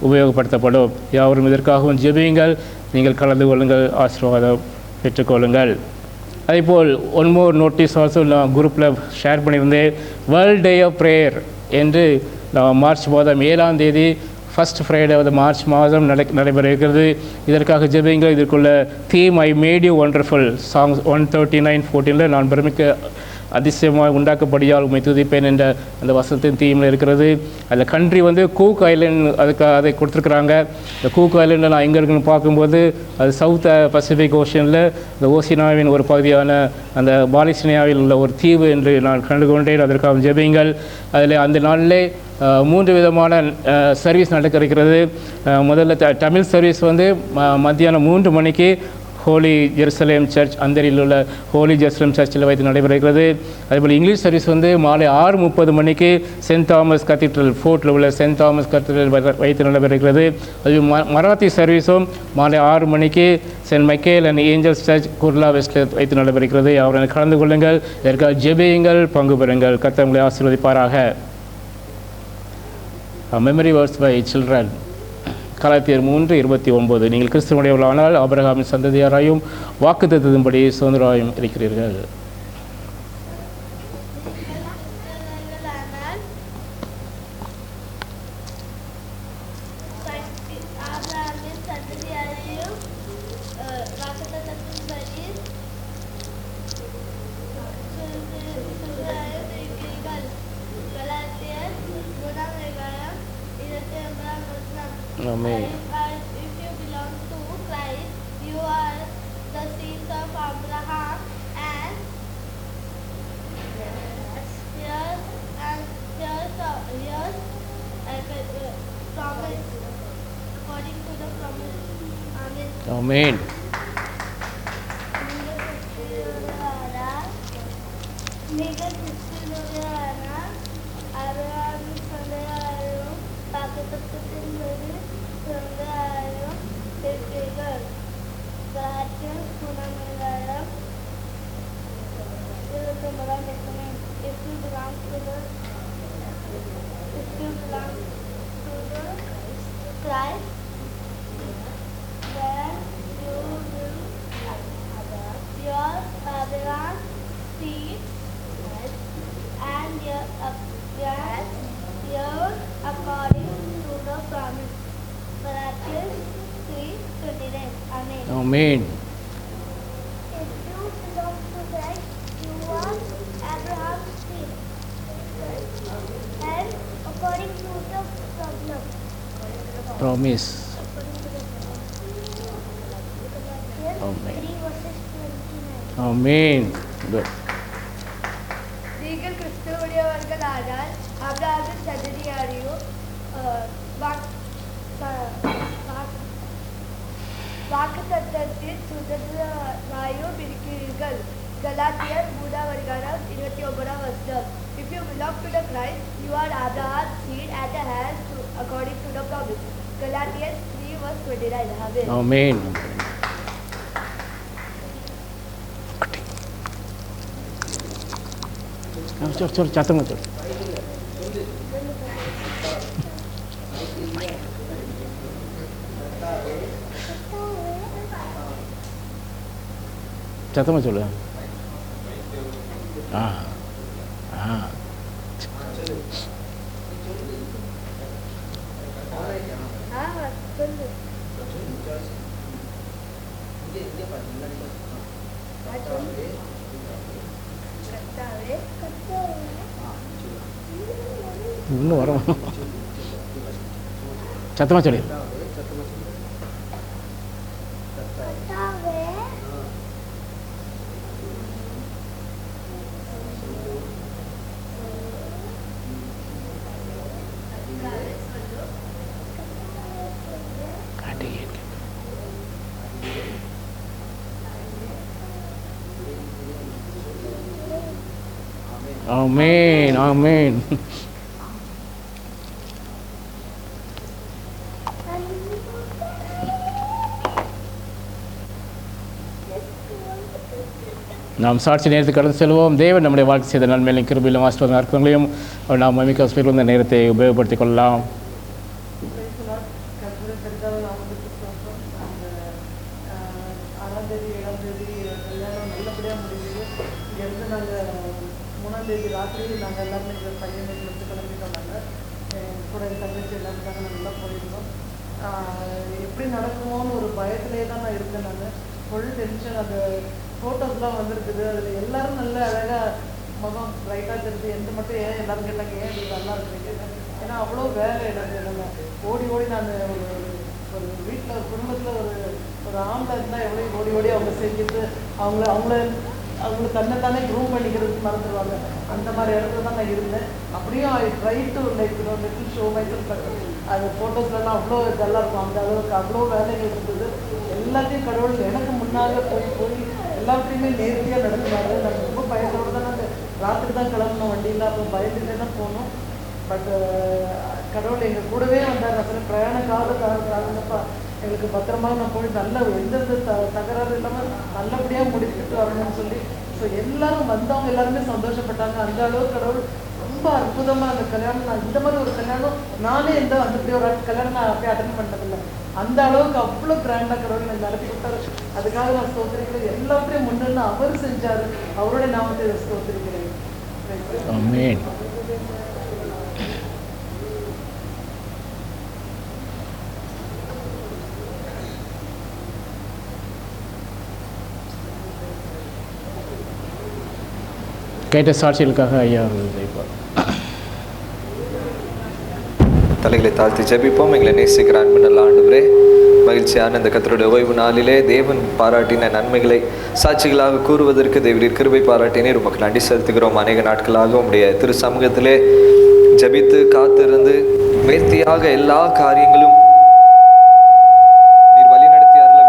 உபயோகப்படுத்தப்படும். யாவரும் இதற்காகவும் ஜெபியுங்கள். நீங்கள் கலந்து கொள்ளுங்கள். ஆசீர்வாதம் பெற்றுக்கொள்ளுங்கள். அதேபோல் 1 more நோட்டீஸ் ஆல்சோ நான் குரூப்பில் ஷேர் பண்ணியிருந்தேன். வேர்ல்ட் டே ஆஃப் ப்ரேயர் என்று மார்ச் மாதம் 7ஆம் தேதி ஃபர்ஸ்ட் ஃப்ரைடே மார்ச் மாதம் நடைபெற இருக்கிறது. இதற்காக ஜெபியுங்கள். இதற்குள்ள theme I made you wonderful songs 139:14 நான் பிரமிக்க அதிசயமாக உண்டாக்கப்படியால் உண்மை துதிப்பேன் என்ற அந்த வசனத்தின் தீமில் இருக்கிறது. அதில் கண்ட்ரி வந்து கூக் ஐலண்ட் அதை கொடுத்துருக்குறாங்க. இந்த கூக் ஐலண்டில் நான் எங்கே இருக்குன்னு பார்க்கும்போது அது சவுத் பசிபிக் ஓஷனில் இந்த ஓசினாவின் ஒரு பகுதியான அந்த பாலிசினியாவில் உள்ள ஒரு தீவு என்று நான் கண்டுகொண்டேன். அதற்காக ஜெபியுங்கள். அதில் அந்த நாளிலே 3 விதமான சர்வீஸ் நடக்க இருக்கிறது. முதல்ல தமிழ் சர்வீஸ் வந்து மத்தியானம் 3 மணிக்கு ஹோலி ஜெருசலேம் சர்ச் அந்தரியில் உள்ள ஹோலி ஜெருசலேம் சர்ச்சில் வைத்து நடைபெறுகிறது. அதேபோல் இங்கிலீஷ் சர்வீஸ் வந்து மாலை 6:30 மணிக்கு சென்ட் தாமஸ் கத்தீட்ரல் ஃபோர்ட்டில் உள்ள சென்ட் தாமஸ் கத்தீட்ரல் வைத்து நடைபெறுகிறது. அது மராத்தி சர்வீஸும் மாலை 6 மணிக்கு Saint Michael and Angels church Kurla வெஸ்ட்டில் வைத்து நடைபெறுகிறது. அவரை கலந்து கொள்ளுங்கள். இதற்காக ஜெபியுங்கள், பங்கு பெறுங்கள். கர்த்தர் உங்களை ஆசீர்வதிப்பாராக. Memory words by children. கலாத்தியர் 3:29 நீங்கள் கிறிஸ்துவனுடையவர்களானால் ஆபிரகாமின் சந்ததியாராயும் வாக்குத்தத்தத்தின்படி சுதந்திரராயும் இருக்கிறீர்கள். Amen. If you belong to Christ, you are the seeds of Abraham, and here's promise according to the promise. Amen. Amen. Abraham வாக்குத்தத்தின் மீது சொந்தராயும் இருக்கிறீர்கள். கலாத்தியர் 3:29. If you belong to Christ, then you will your Abraham seed and your according to the promise. Galatians 3:29. Amen. Amen. If you belong to Christ, you are Abraham's seed, and according to the Promise. Galatians 3:29. Amen. Good. நீங்கள் கிறிஸ்துவுடையவர்களானால் ஆபிரகாமின் சந்ததியாரையும் வாக்குத்தத்தத்தின் சுதந்திரராயும் இருக்கிறீர்கள். கலாத்தியர் 3:29. If you belong to the Christ, you are Abraham's seed and the heirs according to the promise. Galatians 3:29. Amen. चल चाहता हूँ चल चाहता हूँ चलो हाँ हाँ இன்னும் வரோம் சத்தமாக சொல்லு Amen, amen. நாம் சாட்சி நேரத்துக்கு கடந்து செல்வோம். தேவன் நம்முடைய வாழ்க்கை செய்த நன்மையிலும் கிருபையிலும் ஆசீர்வாதம் அர்த்தங்களையும் நாம் மிக இந்த நேரத்தை உபயோகப்படுத்திக் கொள்ளலாம். ராத்திரி நாங்கள் எல்லாருமே எங்கள் பையன் வீட்டில் கிளம்பிட்டோம். நாங்கள் கூட என் தங்கச்சி எல்லாரும் நாங்கள் நல்லா போயிருந்தோம். எப்படி நடக்குமோன்னு ஒரு பயத்திலே தான் நான் இருக்கேன். நான் ஃபுல் டென்ஷன். அந்த ஃபோட்டோஸ்லாம் வந்திருக்குது. அதில் எல்லோரும் நல்ல அழகாக முகம் ப்ரைட்டாக தெரிஞ்சு எந்த மட்டும் ஏன் எல்லோரும் கேட்டாங்க ஏன் இப்படி நல்லா இருக்குங்க. ஏன்னா அவ்வளோ வேலை எனக்கு நம்ம ஓடி ஓடி நான் ஒரு வீட்டில் ஒரு குடும்பத்தில் ஒரு ஆம்பளை இருந்தால் எவ்வளோ ஓடி ஓடி அவங்க செஞ்சுட்டு அவங்கள தன்னைத்தானே க்ரூம் பண்ணிக்கிறதுக்கு மறந்துடுவாங்க. அந்த மாதிரி இடத்துல தான் நான் இருந்தேன். அப்படியும் I try to like little show myself. அது ஃபோட்டோஸ்லாம் அவ்வளோ இதெல்லாம் இருக்கும். அந்த அளவுக்கு அவ்வளோ வேலைகள் இருந்தது. எல்லாத்தையும் கடவுள் எனக்கு முன்னாக போய் எல்லாத்தையுமே நேர்த்தியாக நடத்துனாங்க. நாங்கள் ரொம்ப பயத்தோடு தான் நாங்கள் ராத்திரி தான் கிளம்புனோம் வண்டியில். அப்போ பயந்துட்டே தான் போனோம். பட் கடவுள் எங்கள் கூடவே வந்தார். அப்புறம் பிரயாண காலப்பா எங்களுக்கு பத்திரமாக நான் போய் நல்ல எந்தெந்த தகராறு இல்லாமல் நல்லபடியாக முடிச்சுட்டு வரணும்னு சொல்லி ஸோ எல்லாரும் வந்தவங்க எல்லாருமே சந்தோஷப்பட்டாங்க. அந்த அளவுக்கு கடவுள் ரொம்ப அற்புதமாக அந்த கல்யாணம். நான் இந்த மாதிரி ஒரு கல்யாணம் நானே அப்படி ஒரு கல்யாணம் நான் அப்படியே அட்டன் பண்ணதில்லை. அந்த அளவுக்கு அவ்வளோ கிராண்டாக கடவுள் நான் நடத்தி கொடுத்தாரு. அதுக்காக நான் ஸ்தோத்திரிக்கிறேன். எல்லாத்தையும் முன்னே அவர் செஞ்சார். அவருடைய நாமத்தை ஸ்தோத்திரிக்கிறேன். கேட்ட சாட்சிகளுக்காக ஐயா தலைகளை தாழ்த்தி ஜெபிப்போம். எங்களை நேசிக்கிற அன்பு நல்ல ஆண்டவரே, மகிழ்ச்சியான இந்த கர்த்தருடைய ஓய்வு நாளிலே தேவன் பாராட்டின நன்மைகளை சாட்சிகளாக கூறுவதற்கு தேவரீர் கிருபை பாராட்டினே உமக்கு நன்றி செலுத்துகிறோம். அநேக நாட்களாக உம்முடைய திரு சமூகத்திலே ஜெபித்து காத்திருந்து நேர்த்தியாக எல்லா காரியங்களும் நீர் வழிநடத்தி அருள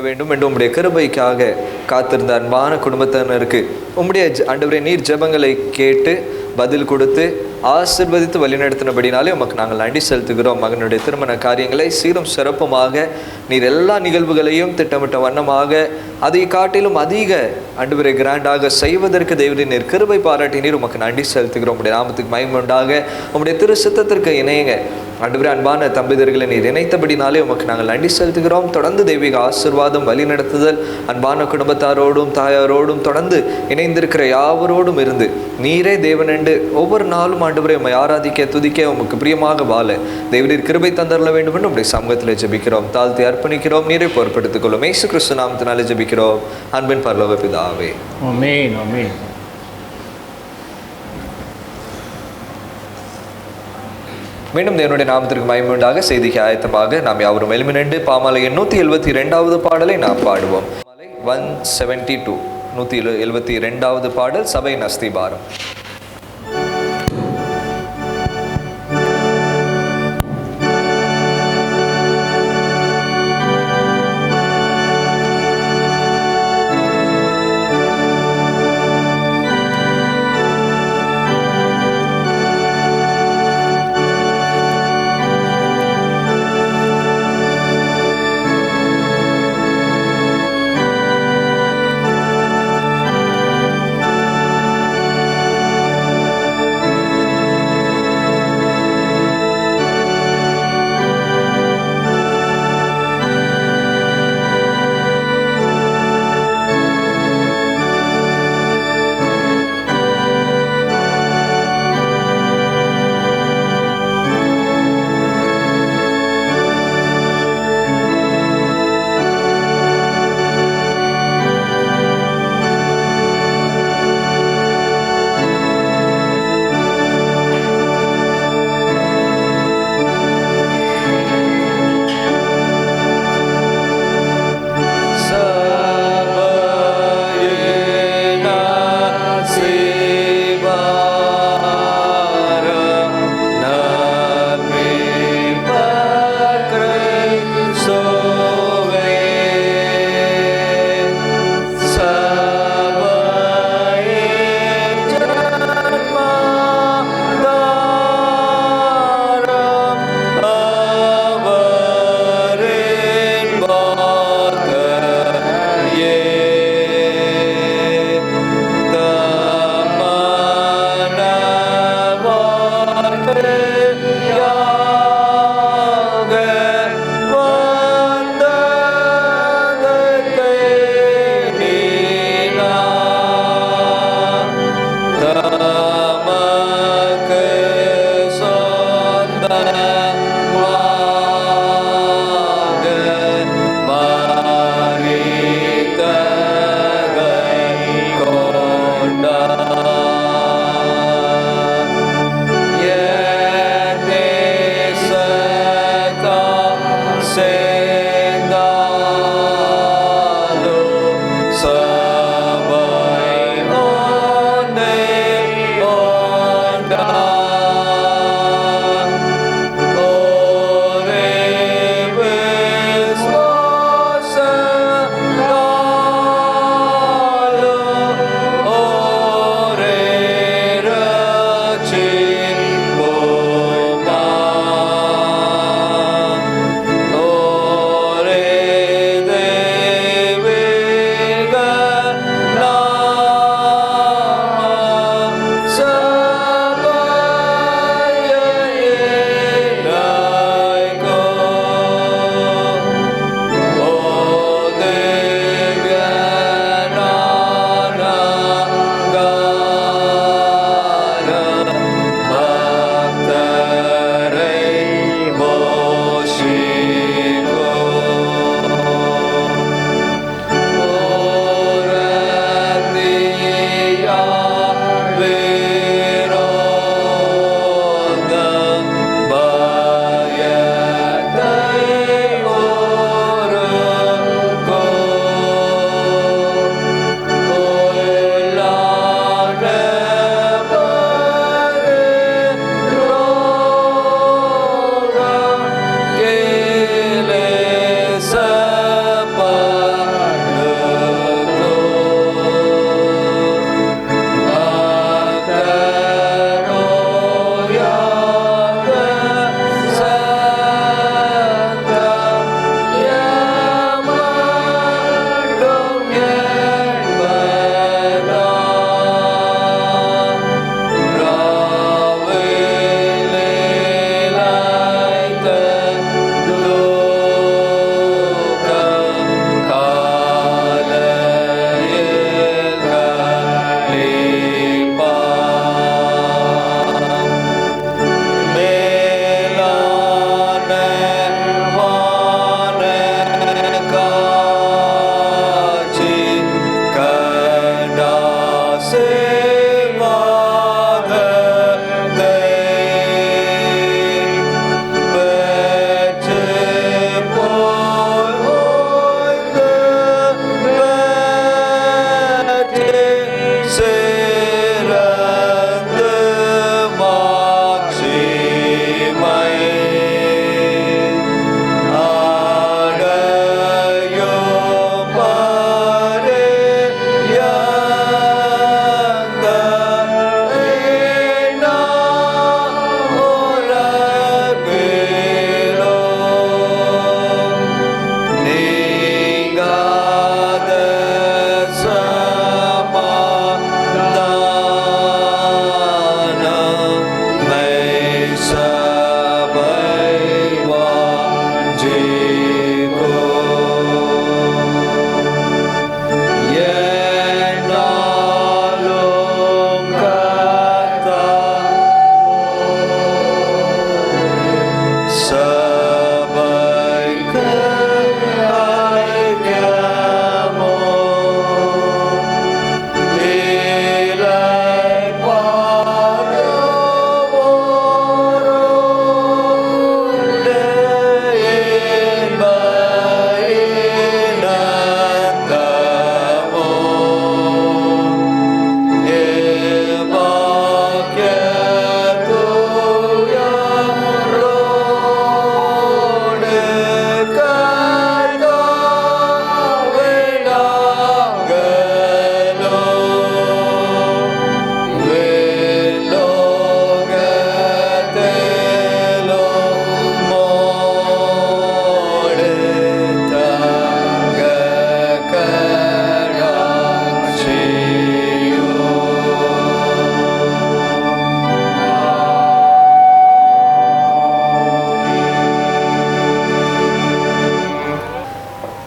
வேண்டும் என்று உம்முடைய கிருபைக்காக காத்திருந்த அன்பான குடும்பத்தினருக்கு உம்முடைய ஆண்டவரே நீர் ஜெபங்களை கேட்டு பதில் கொடுத்து ஆசீர்வதித்து வழிநடத்தினபடினாலே உமக்கு நாங்கள் நன்றி செலுத்துகிறோம். மகனுடைய திருமண காரியங்களை சீரும் சிறப்புமாக நீர் எல்லா நிகழ்வுகளையும் திட்டமிட்ட வண்ணமாக அதை காட்டிலும் அதிக ஆண்டவரே கிராண்டாக செய்வதற்கு தேவரீர் நீர் கிருபை பாராட்டினீர். உமக்கு நன்றி செலுத்துகிறோம். உடைய நாமத்துக்கு மகிமை உண்டாக. உம்முடைய திரு சித்தத்திற்கு இணையுங்க ஆண்டவரே. அன்பான தம்பிதர்களை நீர் இணைத்தபடினாலே உமக்கு நாங்கள் நன்றி செலுத்துகிறோம். தொடர்ந்து தெய்வீக ஆசீர்வாதம் வழி நடத்துதல் அன்பான குடும்பத்தாரோடும் தாயாரோடும் தொடர்ந்து இணைந்திருக்கிற யாவரோடும் இருந்து நீரே தேவனென்று ஒவ்வொரு நாளும் ஆண்டவரே உம்மை ஆராதிக்க துதிக்க உமக்கு பிரியமாக வாழ தேவரீர் கிருபை தந்தரல வேண்டும் என்று உடைய சமூகத்தில் ஜெபிக்கிறோம். தாழ்த்தி அர்ப்பணிக்கிறோம். நீரை பொறுப்படுத்திக் கொள்ளும். இயேசு கிறிஸ்து நாமத்தினாலே ஜெபிக்கிறோம் அன்பின் பரலோக பிதாவே. ஆமென். ஆமென். மீண்டும் தேவனுடைய நாமத்திற்கு மகிமை உண்டாக. செய்திக்கு ஆயத்தமாக நாம் யாவரும் எழுமினண்டு பாமாலை 172வது பாடலை நாம் பாடுவோம். 172 172வது பாடல் சபையின் அஸ்திபாரம்.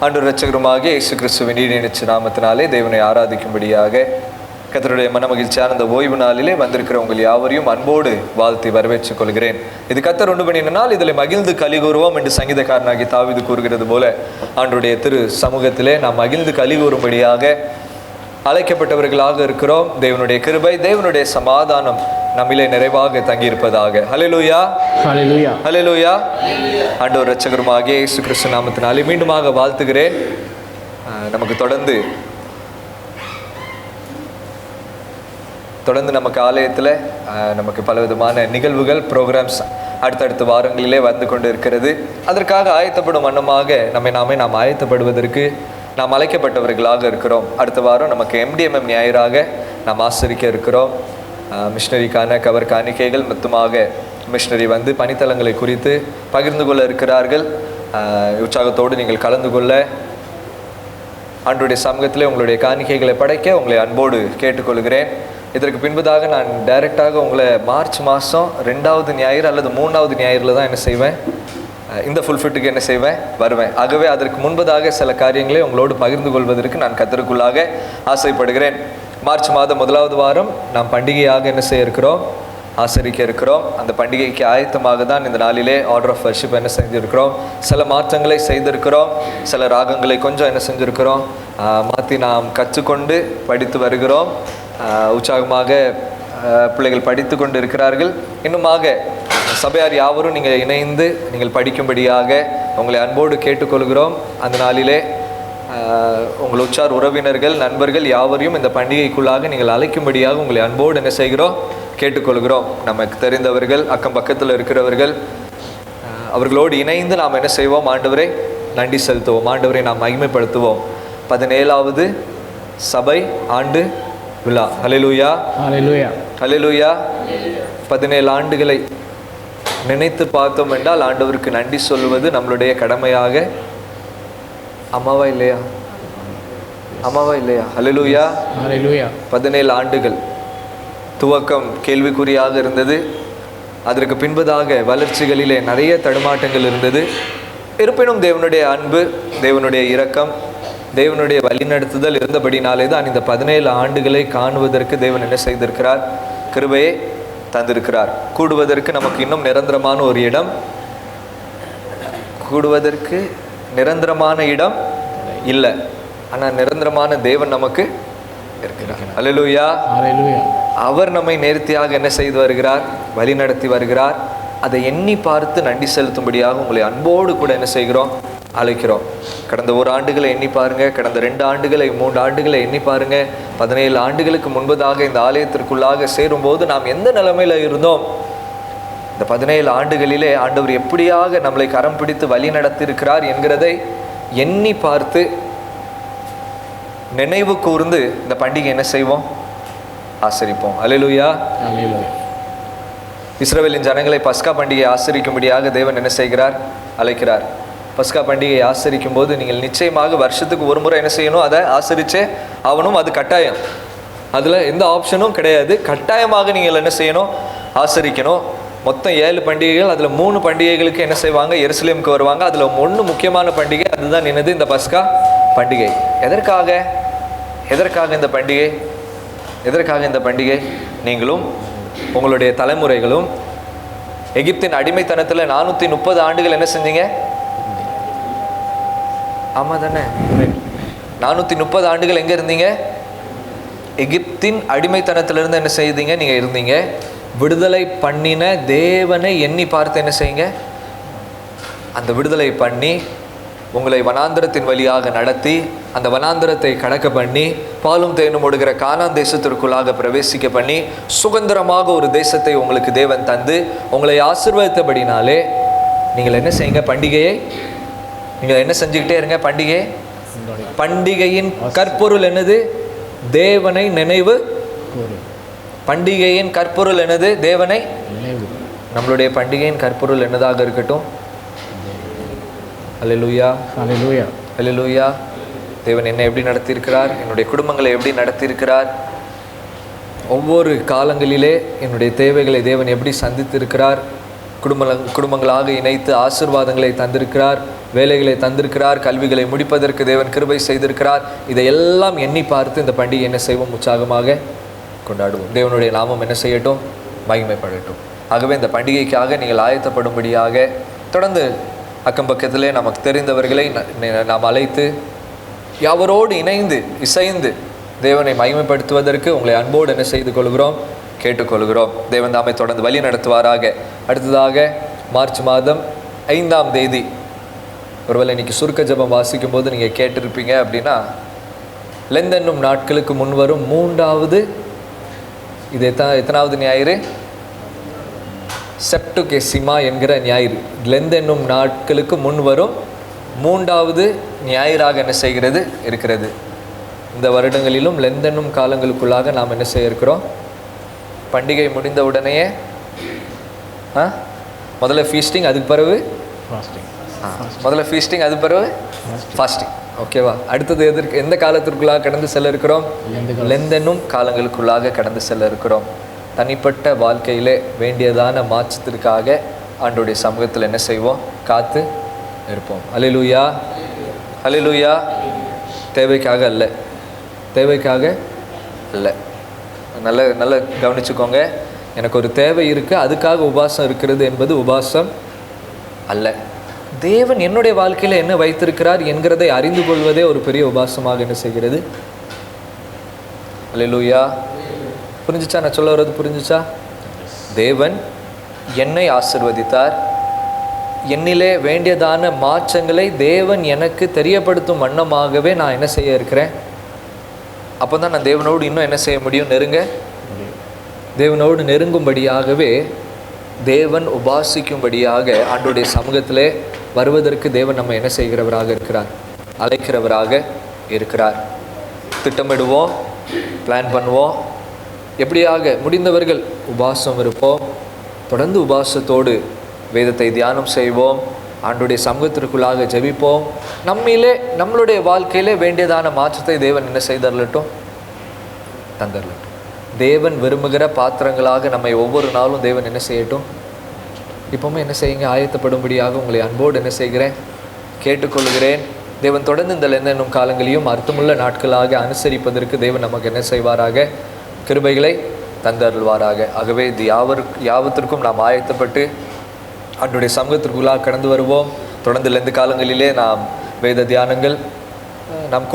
ஆண்டவர் இரட்சகருமாகிய இயேசு கிறிஸ்துவின் ஈடிணைச்ச நாமத்தினாலே தேவனை ஆராதிக்கும்படியாக கர்த்தருடைய மனமகிழ்ச்சியான இந்த ஓய்வு நாளிலே வந்திருக்கிற உங்கள் யாவரையும் அன்போடு வாழ்த்தி வரவேற்றுக் கொள்கிறேன். இது கர்த்தர் உண்டு பண்ணின நாள், இதில் மகிழ்ந்து கலிகூறுவோம் என்று சங்கீதக்காரனாகி தாவீது கூறுகிறது போல ஆண்டவருடைய திரு சமூகத்திலே நாம் மகிழ்ந்து கலிகூறும்படியாக அழைக்கப்பட்டவர்களாக இருக்கிறோம். தேவனுடைய கிருபை, தேவனுடைய சமாதானம் நம்மிலே நிறைவாக தங்கியிருப்பதாக. ஹல்லேலூயா, ஹல்லேலூயா, ஹல்லேலூயா. ஆண்டவர் இரட்சகருமாகிய இயேசு கிறிஸ்து நாமத்தினாலே மீண்டுமாக வாழ்த்துகிறேன். நமக்கு தொடர்ந்து நமக்கு ஆலயத்தில் நமக்கு பலவிதமான நிகழ்வுகள், ப்ரோக்ராம்ஸ் அடுத்தடுத்த வாரங்களிலே வந்து கொண்டு இருக்கிறது. அதற்காக ஆயத்தப்படும் வண்ணமாக நாம் ஆயத்தப்படுவதற்கு நாம் அழைக்கப்பட்டவர்களாக இருக்கிறோம். அடுத்த வாரம் நமக்கு MDMM ஞாயிறாக நாம் ஆசரிக்க இருக்கிறோம். மிஷினரிக்கான கவர் காணிக்கைகள் மொத்தமாக மிஷினரி வந்து பணித்தலங்களை குறித்து பகிர்ந்து கொள்ள இருக்கிறார்கள். உற்சாகத்தோடு நீங்கள் கலந்து கொள்ள ஆண்டவருடைய சமூகத்திலே உங்களுடைய காணிக்கைகளை படைக்க உங்களை அன்போடு கேட்டுக்கொள்கிறேன். இதற்கு பின்பதாக நான் டைரெக்டாக உங்களை மார்ச் மாதம் 2வது ஞாயிறு அல்லது 3வது ஞாயிறில் தான் என்ன செய்வேன், இந்த ஃபுல்ஃபிட்டுக்கு என்ன செய்வேன், வருவேன். ஆகவே அதற்கு முன்பதாக சில காரியங்களை உங்களோடு பகிர்ந்து கொள்வதற்கு நான் கர்த்தருக்குள்ளாக ஆசைப்படுகிறேன். மார்ச் மாதம் 1வது வாரம் நாம் பண்டிகையாக என்ன செய்ய இருக்கிறோம், ஆசரிக்க இருக்கிறோம். அந்த பண்டிகைக்கு ஆயத்தமாக தான் இந்த நாளிலே ஆர்டர் ஆஃப் வர்ஷிப் என்ன செஞ்சுருக்கிறோம், சில மாற்றங்களை செய்திருக்கிறோம். சில ராகங்களை கொஞ்சம் என்ன செஞ்சுருக்கிறோம், மாற்றி நாம் கற்றுக்கொண்டு படித்து வருகிறோம். உற்சாகமாக பிள்ளைகள் படித்து கொண்டு இருக்கிறார்கள். இன்னுமாக சபையார் யாவரும் நீங்கள் இணைந்து நீங்கள் படிக்கும்படியாக உங்களை அன்போடு கேட்டுக்கொள்கிறோம். அந்த நாளிலே உங்கள் உற்சார் உறவினர்கள், நண்பர்கள் யாவரையும் இந்த பண்டிகைக்குள்ளாக நீங்கள் அழைக்கும்படியாக உங்களை அன்போடு என்ன செய்கிறோம், கேட்டுக்கொள்கிறோம். நமக்கு தெரிந்தவர்கள், அக்கம் பக்கத்தில் இருக்கிறவர்கள், அவர்களோடு இணைந்து நாம் என்ன செய்வோம், ஆண்டவரை நன்றி செலுத்துவோம், ஆண்டவரை நாம் மகிமைப்படுத்துவோம். 17வது சபை ஆண்டு விழா. ஹல்லேலூயா, ஹல்லேலூயா, ஹல்லேலூயா. 17 ஆண்டுகளை நினைத்து பார்த்தோம் என்றால் ஆண்டவருக்கு நன்றி சொல்வது நம்மளுடைய கடமையாக அம்மாவா இல்லையா, அம்மாவா இல்லையா? ஹல்லேலூயா, ஹல்லேலூயா. 17 ஆண்டுகள். துவக்கம் கேள்விக்குறியாக இருந்தது. அதற்கு பின்பதாக வளர்ச்சிகளிலே நிறைய தடுமாட்டங்கள் இருந்தது. இருப்பினும் தேவனுடைய அன்பு, தேவனுடைய இரக்கம், தேவனுடைய வழிநடத்துதல் இருந்தபடினாலே தான் இந்த 17 ஆண்டுகளை காணுவதற்கு தேவன் என்ன செய்திருக்கிறார், கிருபையை தந்திருக்கிறார். கூடுவதற்கு நமக்கு இன்னும் நிரந்தரமான ஒரு இடம், கூடுவதற்கு நிரந்தரமான இடம் இல்லை, ஆனால் நிரந்தரமான தேவன் நமக்கு இருக்கிறார். ஹல்லேலூயா, ஹல்லேலூயா. அவர் நம்மை நேர்த்தியாக என்ன செய்து வருகிறார், வழி நடத்தி வருகிறார். அதை எண்ணி பார்த்து நன்றி செலுத்தும்படியாக உங்களை அன்போடு கூட என்ன செய்கிறோம், அழைக்கிறோம். கடந்த 1 ஆண்டுகளை எண்ணி பாருங்க, கடந்த 2 ஆண்டுகளை 3 ஆண்டுகளை எண்ணி பாருங்க. 17 ஆண்டுகளுக்கு முன்பதாக இந்த ஆலயத்திற்குள்ளாக சேரும்போது நாம் எந்த நிலைமையில இருந்தோம், இந்த 17 ஆண்டுகளிலே ஆண்டவர் எப்படியாக நம்மளை கரம் பிடித்து வழி நடத்தியிருக்கிறார் என்கிறதை எண்ணி பார்த்து நினைவு கூர்ந்து இந்த பண்டிகை என்ன செய்வோம், ஆசரிப்போம். ஹல்லேலூயா, ஹல்லேலூயா. இஸ்ரவேலின் ஜனங்களை பஸ்கா பண்டிகை ஆசரிக்கும்படியாக தேவன் என்ன செய்கிறார், அழைக்கிறார். பஸ்கா பண்டிகையை ஆசரிக்கும் போது நீங்கள் நிச்சயமாக வருஷத்துக்கு ஒரு முறை என்ன செய்யணும், அதை ஆசரிச்சே ஆகணும். அது கட்டாயம், அதில் எந்த ஆப்ஷனும் கிடையாது. கட்டாயமாக நீங்கள் என்ன செய்யணும், ஆசரிக்கணும். மொத்தம் 7 பண்டிகைகள், அதில் 3 பண்டிகைகளுக்கு என்ன செய்வாங்க, எருசலேமுக்கு வருவாங்க. அதில் 1 முக்கியமான பண்டிகை, அதுதான் என்னது, இந்த பஸ்கா பண்டிகை. எதற்காக இந்த பண்டிகை, எதற்காக இந்த பண்டிகை? நீங்களும் உங்களுடைய தலைமுறைகளும் எகிப்தின் அடிமைத்தனத்தில் 430 ஆண்டுகள் என்ன செஞ்சீங்க, ஆமா தானே, 430 ஆண்டுகள் எங்க இருந்தீங்க, எகிப்தின் அடிமைத்தனத்திலிருந்து என்ன செய்தீங்க, நீங்க இருந்தீங்க. விடுதலை பண்ணின தேவனை எண்ணி பார்த்து என்ன செய்யுங்க, அந்த விடுதலை பண்ணி உங்களை வனாந்திரத்தின் வழியாக நடத்தி அந்த வனாந்திரத்தை கடக்க பண்ணி பாலும் தேனும் ஓடுகிற கானான் தேசத்திற்குள்ளாக பிரவேசிக்க பண்ணி சுதந்திரமாக ஒரு தேசத்தை உங்களுக்கு தேவன் தந்து உங்களை ஆசீர்வதித்தபடினாலே நீங்கள் என்ன செய்யுங்க, பண்டிகையை நீங்கள் என்ன செஞ்சுக்கிட்டே இருங்க, பண்டிகையின் கற்பொருள் என்னது, தேவனை நினைவு. பண்டிகையின் கற்பொருள் என்னது, தேவனை நினைவு. நம்மளுடைய பண்டிகையின் கற்பொருள் என்னதாக இருக்கட்டும். அல்லேலூயா, ஹல்லேலூயா, அல்லேலூயா. தேவன் என்னை எப்படி நடத்தியிருக்கிறார், என்னுடைய குடும்பங்களை எப்படி நடத்தியிருக்கிறார், ஒவ்வொரு காலங்களிலே என்னுடைய தேவைகளை தேவன் எப்படி சந்தித்திருக்கிறார், குடும்பங்களாக இணைத்து ஆசீர்வாதங்களை தந்திருக்கிறார். வேலைகளை தந்திருக்கிறார், கல்விகளை முடிப்பதற்கு தேவன் கிருபை செய்திருக்கிறார். இதையெல்லாம் எண்ணி பார்த்து இந்த பண்டிகை என்ன செய்வோம்? உற்சாகமாக கொண்டாடுவோம். தேவனுடைய நாமம் என்ன செய்யட்டும்? மகிமைப்படட்டும். ஆகவே இந்த பண்டிகைக்காக நீங்கள் ஆயத்தப்படும்படியாக தொடர்ந்து அக்கம் பக்கத்திலே நமக்கு தெரிந்தவர்களை நாம் அழைத்து யாவரோடு இணைந்து இசைந்து தேவனை மகிமைப்படுத்துவதற்கு உங்களை அன்போடு என்ன செய்து கொள்கிறோம்? கேட்டுக்கொள்கிறோம். தேவன் தாமை தொடர்ந்து வழி நடத்துவாராக. அடுத்ததாக மார்ச் மாதம் 5ஆம் தேதி, ஒருவேளை இன்னைக்கு சுருக்க ஜெபம் வாசிக்கும் போது நீங்கள் கேட்டிருப்பீங்க அப்படின்னா, லெந்த் என்னும் நாட்களுக்கு முன்வரும் 3வது, இது எத்தனாவது ஞாயிறு? செப்டுகெசிமா என்கிற ஞாயிறு. லெந்த் என்னும் நாட்களுக்கு முன்வரும் 3வது ஞாயிறாக என்ன செய்கிறது? இருக்கிறது. இந்த வருடங்களிலும் லெந்த் என்னும் காலங்களுக்குள்ளாக நாம் என்ன செய்ய இருக்கிறோம்? பண்டிகை முடிந்த உடனேயே முதல்ல ஃபீஸ்டிங், அதுக்கு பிறகு முதல்ல ஃபீஸ்டிங், அதுக்கு பிறகு ஃபாஸ்டிங். ஓகேவா? அடுத்தது எந்த காலத்திற்குள்ளாக கடந்து செல்ல இருக்கிறோம்? லெந்த் என்னும் காலங்களுக்குள்ளாக கடந்து செல்ல இருக்கிறோம். தனிப்பட்ட வாழ்க்கையிலே வேண்டியதான மாற்றத்திற்காக ஆண்டவருடைய சமூகத்தில் என்ன செய்வோம்? காத்து இருப்போம். அல்லேலூயா, அல்லேலூயா. தேவைக்காக அல்ல, தேவைக்காக அல்ல. நல்ல கவனிச்சுக்கோங்க. எனக்கு ஒரு தேவை இருக்குது, அதுக்காக உபாசம் இருக்கிறது என்பது உபாசம் அல்ல. தேவன் என்னுடைய வாழ்க்கையில் என்ன வைத்திருக்கிறார் என்கிறதை அறிந்து கொள்வதே ஒரு பெரிய உபாசமாக என்ன செய்கிறது? அல்லேலூயா. புரிஞ்சுச்சா? நான் சொல்ல வர்றது புரிஞ்சுச்சா? தேவன் என்னை ஆசீர்வதித்தார். என்னிலே வேண்டியதான மாற்றங்களை தேவன் எனக்கு தெரியப்படுத்தும் வண்ணமாகவே நான் என்ன செய்ய இருக்கிறேன்? அப்போ தான் நான் தேவனோடு இன்னும் என்ன செய்ய முடியும்? தேவனோடு நெருங்கும்படியாகவே, தேவன் உபாசிக்கும்படியாக ஆண்டவருடைய சமூகத்திலே வருவதற்கு தேவன் நம்ம என்ன செய்கிறவராக இருக்கிறார்? அழைக்கிறவராக இருக்கிறார். திட்டமிடுவோம், பிளான் பண்ணுவோம். எப்படியாக முடிந்தவர்கள் உபாசம் இருப்போம். தொடர்ந்து உபாசத்தோடு வேதத்தை தியானம் செய்வோம். ஆண்டவருடைய சமூகத்திற்குள்ளாக ஜெபிப்போம். நம்மளுடைய வாழ்க்கையிலே வேண்டியதான மாற்றத்தை தேவன் என்ன செய்தரலட்டும்? தந்தரலட்டும். தேவன் விரும்புகிற பாத்திரங்களாக நம்மை ஒவ்வொரு நாளும் தேவன் என்ன செய்யட்டும்? இப்போவுமே என்ன செய்யுங்க? ஆயத்தப்படும்படியாக உங்களை அன்போடு என்ன செய்கிறேன்? கேட்டுக்கொள்கிறேன். தேவன் தொடர்ந்து இந்த லெந்த் என்னும் காலங்களையும் அர்த்தமுள்ள நாட்களாக அனுசரிப்பதற்கு தேவன் நமக்கு என்ன செய்வாராக? கிருபைகளை தந்தருள்வாராக. ஆகவே இது யாவத்திற்கும் நாம் ஆயத்தப்பட்டு ஆண்டவருடைய சமூகத்திற்குள்ளாக கடந்து வருவோம். தொடர்ந்து லெந்த் காலங்களிலே நாம் வேத தியானங்கள் நாம்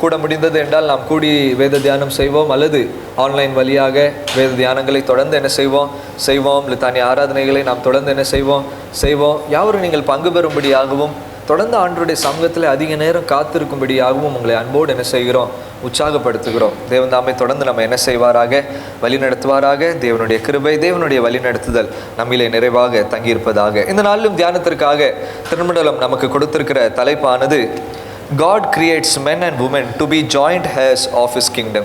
கூட முடிந்தது என்றால் நாம் கூடி வேத தியானம் செய்வோம், அல்லது ஆன்லைன் வழியாக வேத தியானங்களை தொடர்ந்து என்ன செய்வோம். லித்தானிய ஆராதனைகளை நாம் தொடர்ந்து என்ன செய்வோம். யாவரும் நீங்கள் பங்கு பெறும்படியாகவும் தொடர்ந்து ஆண்டவருடைய சமூகத்தில் அதிக நேரம் காத்திருக்கும்படியாகவும் உங்களை அன்போடு என்ன செய்கிறோம்? உற்சாகப்படுத்துகிறோம். தேவன் தாமே தொடர்ந்து நம்ம என்ன செய்வாராக? வழி நடத்துவாராக. தேவனுடைய கிருபை, தேவனுடைய வழி நடத்துதல் நம்மிலே நிறைவாக தங்கியிருப்பதாக. இந்த நாளிலும் தியானத்திற்காக திருமண்டலம் நமக்கு கொடுத்திருக்கிற தலைப்பானது God creates men and women to be joint heirs of His kingdom.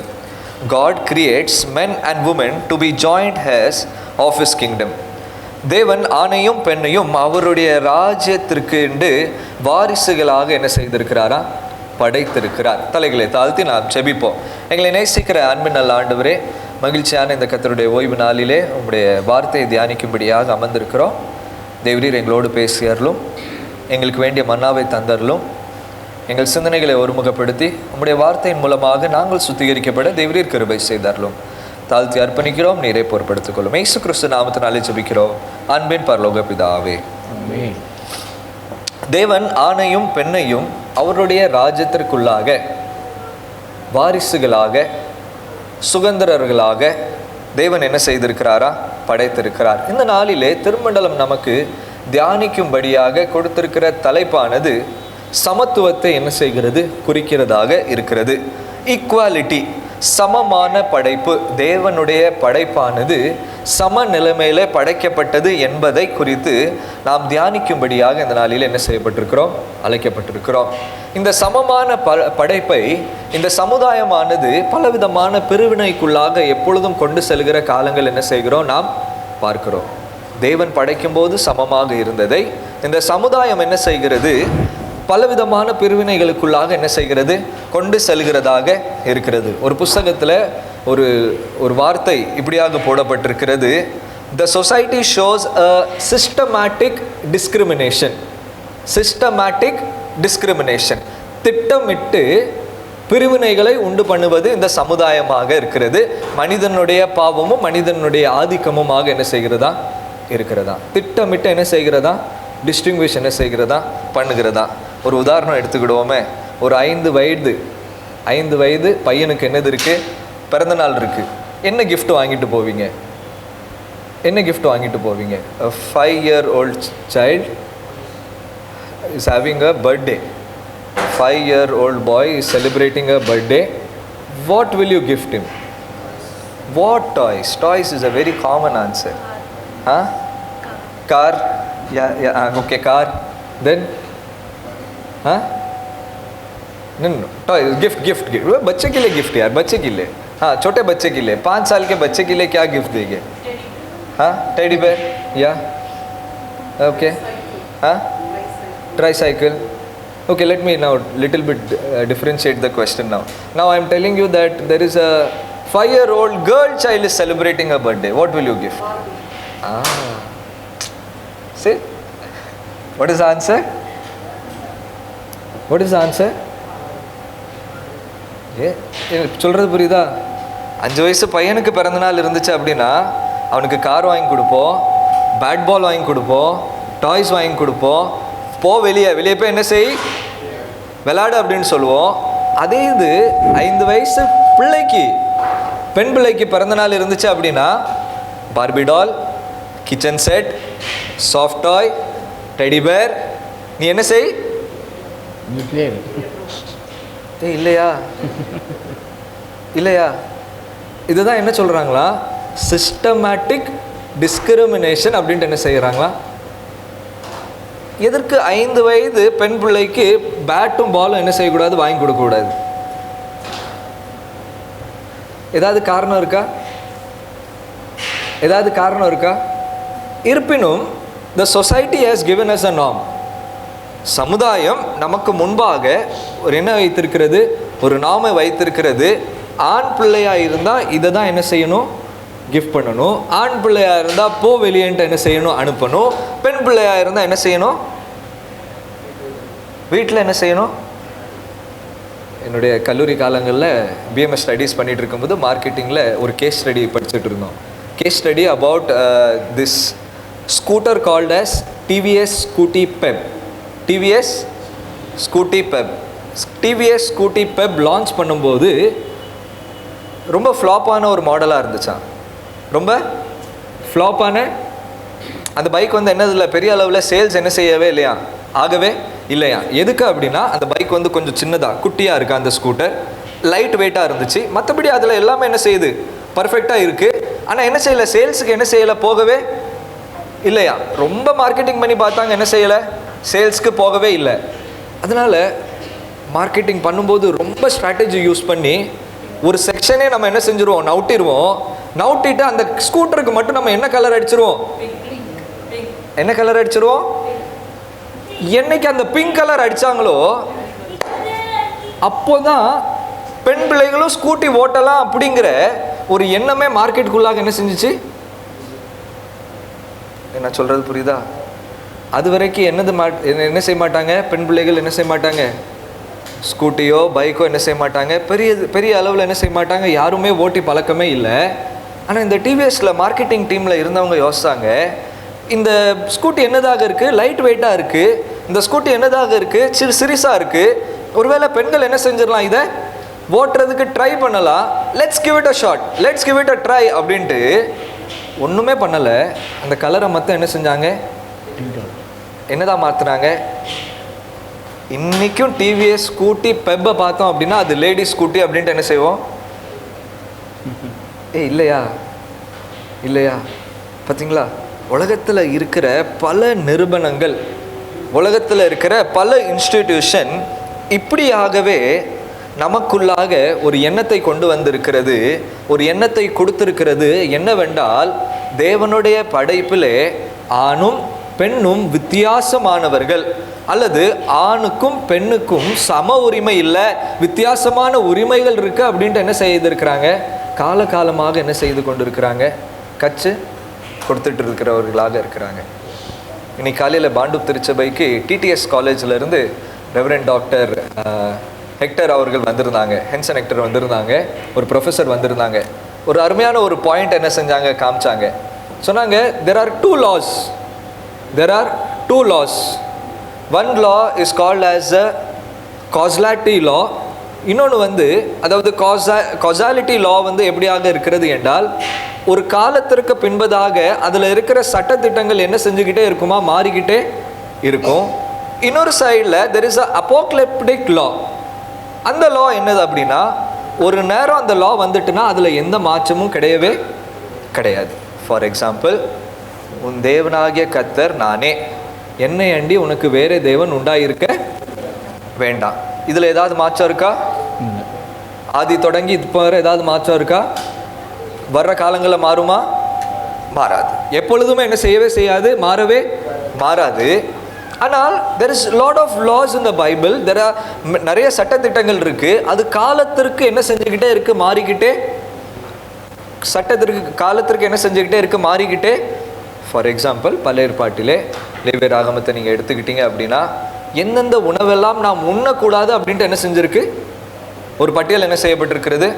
God creates men and women to be joint heirs of His kingdom. தேவன் ஆணையும் பெண்ணையும் அவருடைய ராஜ்யத்திற்கு என்று வாரிசுகளாக என்ன செய்திருக்கிறாரா? படைத்திருக்கிறார். தலைகளை தாழ்த்தி நாம் செபிப்போம். எங்களை நேசிக்கிற அன்பின் நல்ல ஆண்டவரே, மகிழ்ச்சியான இந்த கர்த்தருடைய ஓய்வு நாளிலே உங்களுடைய வார்த்தையை தியானிக்கும்படியாக அமர்ந்திருக்கிறோம். தேவரீர் எங்களோடு பேசியறலும், எங்களுக்கு வேண்டிய மன்னாவை தந்தரலும், எங்கள் சிந்தனைகளை ஒருமுகப்படுத்தி உம்முடைய வார்த்தையின் மூலமாக நாங்கள் சுத்திகரிக்கப்பட தேவரீர் கிருபை செய்தார்களும். தாழ்த்தி அர்ப்பணிக்கிறோம். நீரை பொறுப்படுத்திக் கொள்ளும். இயேசு கிறிஸ்து நாமத்தினாலே ஜெபிக்கிறோம் அன்பின் பரலோக பிதாவே. தேவன் ஆணையும் பெண்ணையும் அவருடைய ராஜ்யத்திற்குள்ளாக வாரிசுகளாக, சுதந்திரர்களாக தேவன் என்ன செய்திருக்கிறாரா? படைத்திருக்கிறார். இந்த நாளிலே திருமண்டலம் நமக்கு தியானிக்கும்படியாக கொடுத்திருக்கிற தலைப்பானது சமத்துவத்தை என்ன செய்கிறது? குறிக்கிறதாக இருக்கிறது. ஈக்குவாலிட்டி, சமமான படைப்பு. தேவனுடைய படைப்பானது சம நிலைமையில படைக்கப்பட்டது என்பதை குறித்து நாம் தியானிக்கும்படியாக இந்த நாளில் என்ன செய்யப்பட்டிருக்கிறோம்? அழைக்கப்பட்டிருக்கிறோம். இந்த சமமான படைப்பை இந்த சமுதாயமானது பலவிதமான பிரிவினைக்குள்ளாக எப்பொழுதும் கொண்டு செல்கிற காலங்கள் என்ன செய்கிறோம்? நாம் பார்க்கிறோம். தேவன் படைக்கும் போது சமமாக இருந்ததை இந்த சமுதாயம் என்ன செய்கிறது? பலவிதமான பிரிவினைகளுக்குள்ளாக என்ன செய்கிறது? கொண்டு செல்கிறதாக இருக்கிறது. ஒரு புஸ்தகத்தில் ஒரு வார்த்தை இப்படியாக போடப்பட்டிருக்கிறது. The society shows a systematic discrimination. Systematic discrimination, திட்டமிட்டு பிரிவினைகளை உண்டு பண்ணுவது இந்த சமுதாயமாக இருக்கிறது. மனிதனுடைய பாவமும் மனிதனுடைய ஆதிக்கமுமாக என்ன செய்கிறதா இருக்கிறதா, திட்டமிட்டு என்ன செய்கிறதா, டிஸ்டிங்விஷ் என்ன செய்கிறதா பண்ணுகிறதா. ஒரு உதாரணம் எடுத்துக்கிடுவோமே. ஒரு 5 வயது பையனுக்கு என்னது இருக்கு, பிறந்த நாள் இருக்கு. என்ன gift வாங்கிட்டு போவீங்க? என்ன gift வாங்கிட்டு போவீங்க? A 5-year-old child is having a birthday. 5-year-old boy is celebrating a birthday. What will you gift him? What toys? Toys is a very common answer. Huh? Car? Yeah, okay, car. Then? Huh? No. Toy, gift. बच्चे के लिए गिफ्ट यार, बच्चे के लिए. हाँ, छोटे बच्चे के लिए, 5 साल के बच्चे के लिए क्या गिफ्ट देंगे? हाँ, टेडी बेयर या ओके, हाँ, tricycle. Okay, let me now little bit differentiate the question now. Now I am telling you that there is a 5-year-old girl child is celebrating her birthday. What will you give? See? What is the answer? What is the answer? சொல்கிறது புரியுதா? 5 வயசு பையனுக்கு பிறந்த நாள் இருந்துச்சு அப்படின்னா அவனுக்கு கார் வாங்கி கொடுப்போம், பேட் பால் வாங்கி கொடுப்போம், டாய்ஸ் வாங்கி கொடுப்போம். வெளியே போய் என்ன செய், விளையாடு அப்படின்னு சொல்லுவோம். அதே இது 5 வயசு பிள்ளைக்கு, பெண் பிள்ளைக்கு பிறந்த நாள் இருந்துச்சு அப்படின்னா Barbie doll, kitchen set, soft toy, teddy bear, நீ என்ன செய்? இல்லையா? இதுதான் என்ன சொல்கிறாங்களா, சிஸ்டமேட்டிக் டிஸ்கிரிமினேஷன் அப்படின்ட்டு என்ன செய்கிறாங்களா. எதற்கு 5 வயது பெண் பிள்ளைக்கு பேட்டும் பாலும் என்ன செய்யக்கூடாது, வாங்கி கொடுக்கக்கூடாது? ஏதாவது காரணம் இருக்கா? இருப்பினும் the society has given us a norm. சமுதாயம் நமக்கு முன்பாக ஒரு என்ன வைத்திருக்கிறது, ஒரு நாமை வைத்திருக்கிறது. ஆண் பிள்ளையாக இருந்தால் இதை தான் என்ன செய்யணும், கிஃப்ட் பண்ணணும். ஆண் பிள்ளையாக இருந்தால் வெளியேன்ட்டு என்ன செய்யணும், அனுப்பணும். பெண் பிள்ளையாக இருந்தால் என்ன செய்யணும், வீட்டில் என்ன செய்யணும். என்னுடைய கல்லூரி காலங்களில் பிஎம்எஸ் ஸ்டடீஸ் பண்ணிகிட்டு இருக்கும்போது மார்க்கெட்டிங்கில் ஒரு கேஸ் ஸ்டடி படிச்சுட்டு இருந்தோம். Case study about this scooter called as TVS Scooty Pep. TVS Scooty Pep launch பண்ணும்போது ரொம்ப ஃப்ளாப்பான ஒரு மாடலாக இருந்துச்சான். ரொம்ப ஃப்ளாப்பான அந்த பைக் வந்து என்னது பெரிய அளவில் சேல்ஸ் என்ன செய்யவே இல்லையா, ஆகவே இல்லையா. எதுக்கு அப்படின்னா அந்த பைக் வந்து கொஞ்சம் சின்னதாக குட்டியாக இருக்குது, அந்த ஸ்கூட்டர் லைட் வெயிட்டாக இருந்துச்சு. மற்றபடி அதில் எல்லாமே என்ன செய்யுது, பர்ஃபெக்டாக இருக்குது. ஆனால் என்ன செய்யலை, சேல்ஸுக்கு என்ன செய்யலை, போகவே இல்லையா. ரொம்ப மார்க்கெட்டிங் பண்ணி பார்த்தாங்க, என்ன செய்யலை, சேல்ஸ்க்கு போகவே இல்லை. அதனால் மார்க்கெட்டிங் பண்ணும்போது ரொம்ப ஸ்ட்ராட்டஜி யூஸ் பண்ணி ஒரு செக்ஷனே நம்ம என்ன செஞ்சுருவோம், நவுட்டிட்டு அந்த ஸ்கூட்டருக்கு மட்டும் நம்ம என்ன கலர் அடிச்சிருவோம், என்னைக்கு அந்த பிங்க் கலர் அடித்தாங்களோ அப்போதான் பெண் பிள்ளைகளும் ஸ்கூட்டி ஓட்டலாம் அப்படிங்கிற ஒரு எண்ணமே மார்க்கெட்டுக்குள்ளாக என்ன செஞ்சிச்சு. என்ன சொல்கிறது புரியுதா? அது வரைக்கும் என்ன செய்ய மாட்டாங்க, பெண் பிள்ளைகள் என்ன செய்ய மாட்டாங்க, ஸ்கூட்டியோ பைக்கோ என்ன செய்ய மாட்டாங்க, பெரிய அளவில் என்ன செய்ய மாட்டாங்க, யாருமே ஓட்டி பழக்கமே இல்லை. ஆனால் இந்த டிவிஎஸில் மார்க்கெட்டிங் டீமில் இருந்தவங்க யோசித்தாங்க, இந்த ஸ்கூட்டி என்னதாக இருக்குது, லைட் வெயிட்டாக இருக்குது, இந்த ஸ்கூட்டி என்னதாக இருக்குது, சிறுசாக இருக்குது, ஒருவேளை பெண்கள் என்ன செஞ்சிடலாம், இதை ஓட்டுறதுக்கு ட்ரை பண்ணலாம், let's give it a shot, let's give it a try அப்படின்ட்டு ஒன்றுமே பண்ணலை. அந்த கலரை மட்டும் என்ன செஞ்சாங்க, என்னதான் மாற்றுறாங்க. இன்றைக்கும் டிவிஎஸ் ஸ்கூட்டி பெப்பை பார்த்தோம் அப்படின்னா அது லேடி ஸ்கூட்டி அப்படின்ட்டு என்ன செய்வோம். இல்லையா பார்த்தீங்களா? உலகத்தில் இருக்கிற பல நிறுவனங்கள், உலகத்தில் இருக்கிற பல இன்ஸ்டிடியூஷன் இப்படியாகவே நமக்குள்ளாக ஒரு எண்ணத்தை கொண்டு வந்திருக்கிறது, ஒரு எண்ணத்தை கொடுத்திருக்கிறது. என்னவென்றால், தேவனுடைய படைப்பிலே ஆணும் பெண்ணும் வித்தியாசமானவர்கள், அல்லது ஆணுக்கும் பெண்ணுக்கும் சம உரிமை இல்லை, வித்தியாசமான உரிமைகள் இருக்குது அப்படின்ட்டு என்ன செய்திருக்கிறாங்க, காலகாலமாக என்ன செய்து கொண்டு இருக்கிறாங்க, கற்று கொடுத்துட்டு இருக்கிறவர்களாக இருக்கிறாங்க. இன்னைக்கு காலையில் பாண்டூப் திருச்சபைக்கு டிடிஎஸ் காலேஜிலேருந்து ரெவரண்ட் டாக்டர் ஹெக்டர் அவர்கள் வந்திருந்தாங்க. ஹென்சன் ஹெக்டர் வந்திருந்தாங்க. ஒரு ப்ரொஃபஸர் வந்திருந்தாங்க. ஒரு அருமையான ஒரு பாயிண்ட் என்ன செஞ்சாங்க, காமிச்சாங்க. சொன்னாங்க, there are two laws. One law is called as a causality law. இன்னொன்று அதாவது causality law எப்படியாக இருக்கிறது என்றால், ஒரு காலத்திற்கு பின்பதாக அதில் இருக்கிற சட்டத்திட்டங்கள் என்ன செஞ்சுக்கிட்டே இருக்குமா, மாறிக்கிட்டே இருக்கும். இன்னொரு சைடில் there is a apocalyptic law. அந்த லா என்னது அப்படின்னா, ஒரு நேரம் அந்த லா வந்துட்டுனா அதில் எந்த மாற்றமும் கிடையவே கிடையாது. ஃபார் எக்ஸாம்பிள், உன் தேவனாகிய கர்த்தர் நானே, என்னை அண்டி உனக்கு வேறே தேவன் உண்டாயிருக்க வேண்டாம். இதில் ஏதாவது மாற்றம் இருக்கா? ஆதி தொடங்கி இப்போ வரை ஏதாவது மாற்றம் இருக்கா? வர்ற காலங்களில் மாறுமா? மாறாது. எப்பொழுதுமே என்ன செய்யவே செய்யாது, மாறவே மாறாது. ஆனால் there is lot of laws in the Bible. there are நிறைய சட்டத்திட்டங்கள் இருக்கு. அது காலத்திற்கு என்ன செஞ்சுக்கிட்டே இருக்கு, மாறிக்கிட்டே. காலத்திற்கு என்ன செஞ்சுக்கிட்டே இருக்கு, மாறிக்கிட்டே. ஃபார் எக்ஸாம்பிள், பழைய ஏற்பாட்டிலே லேவியர் ஆகமத்தை நீங்கள் எடுத்துக்கிட்டீங்க அப்படின்னா, எந்தெந்த உணவெல்லாம் நாம் உண்ணக்கூடாது அப்படின்ட்டு என்ன செஞ்சிருக்கு, ஒரு பட்டியல் என்ன செய்யப்பட்டிருக்கிறது,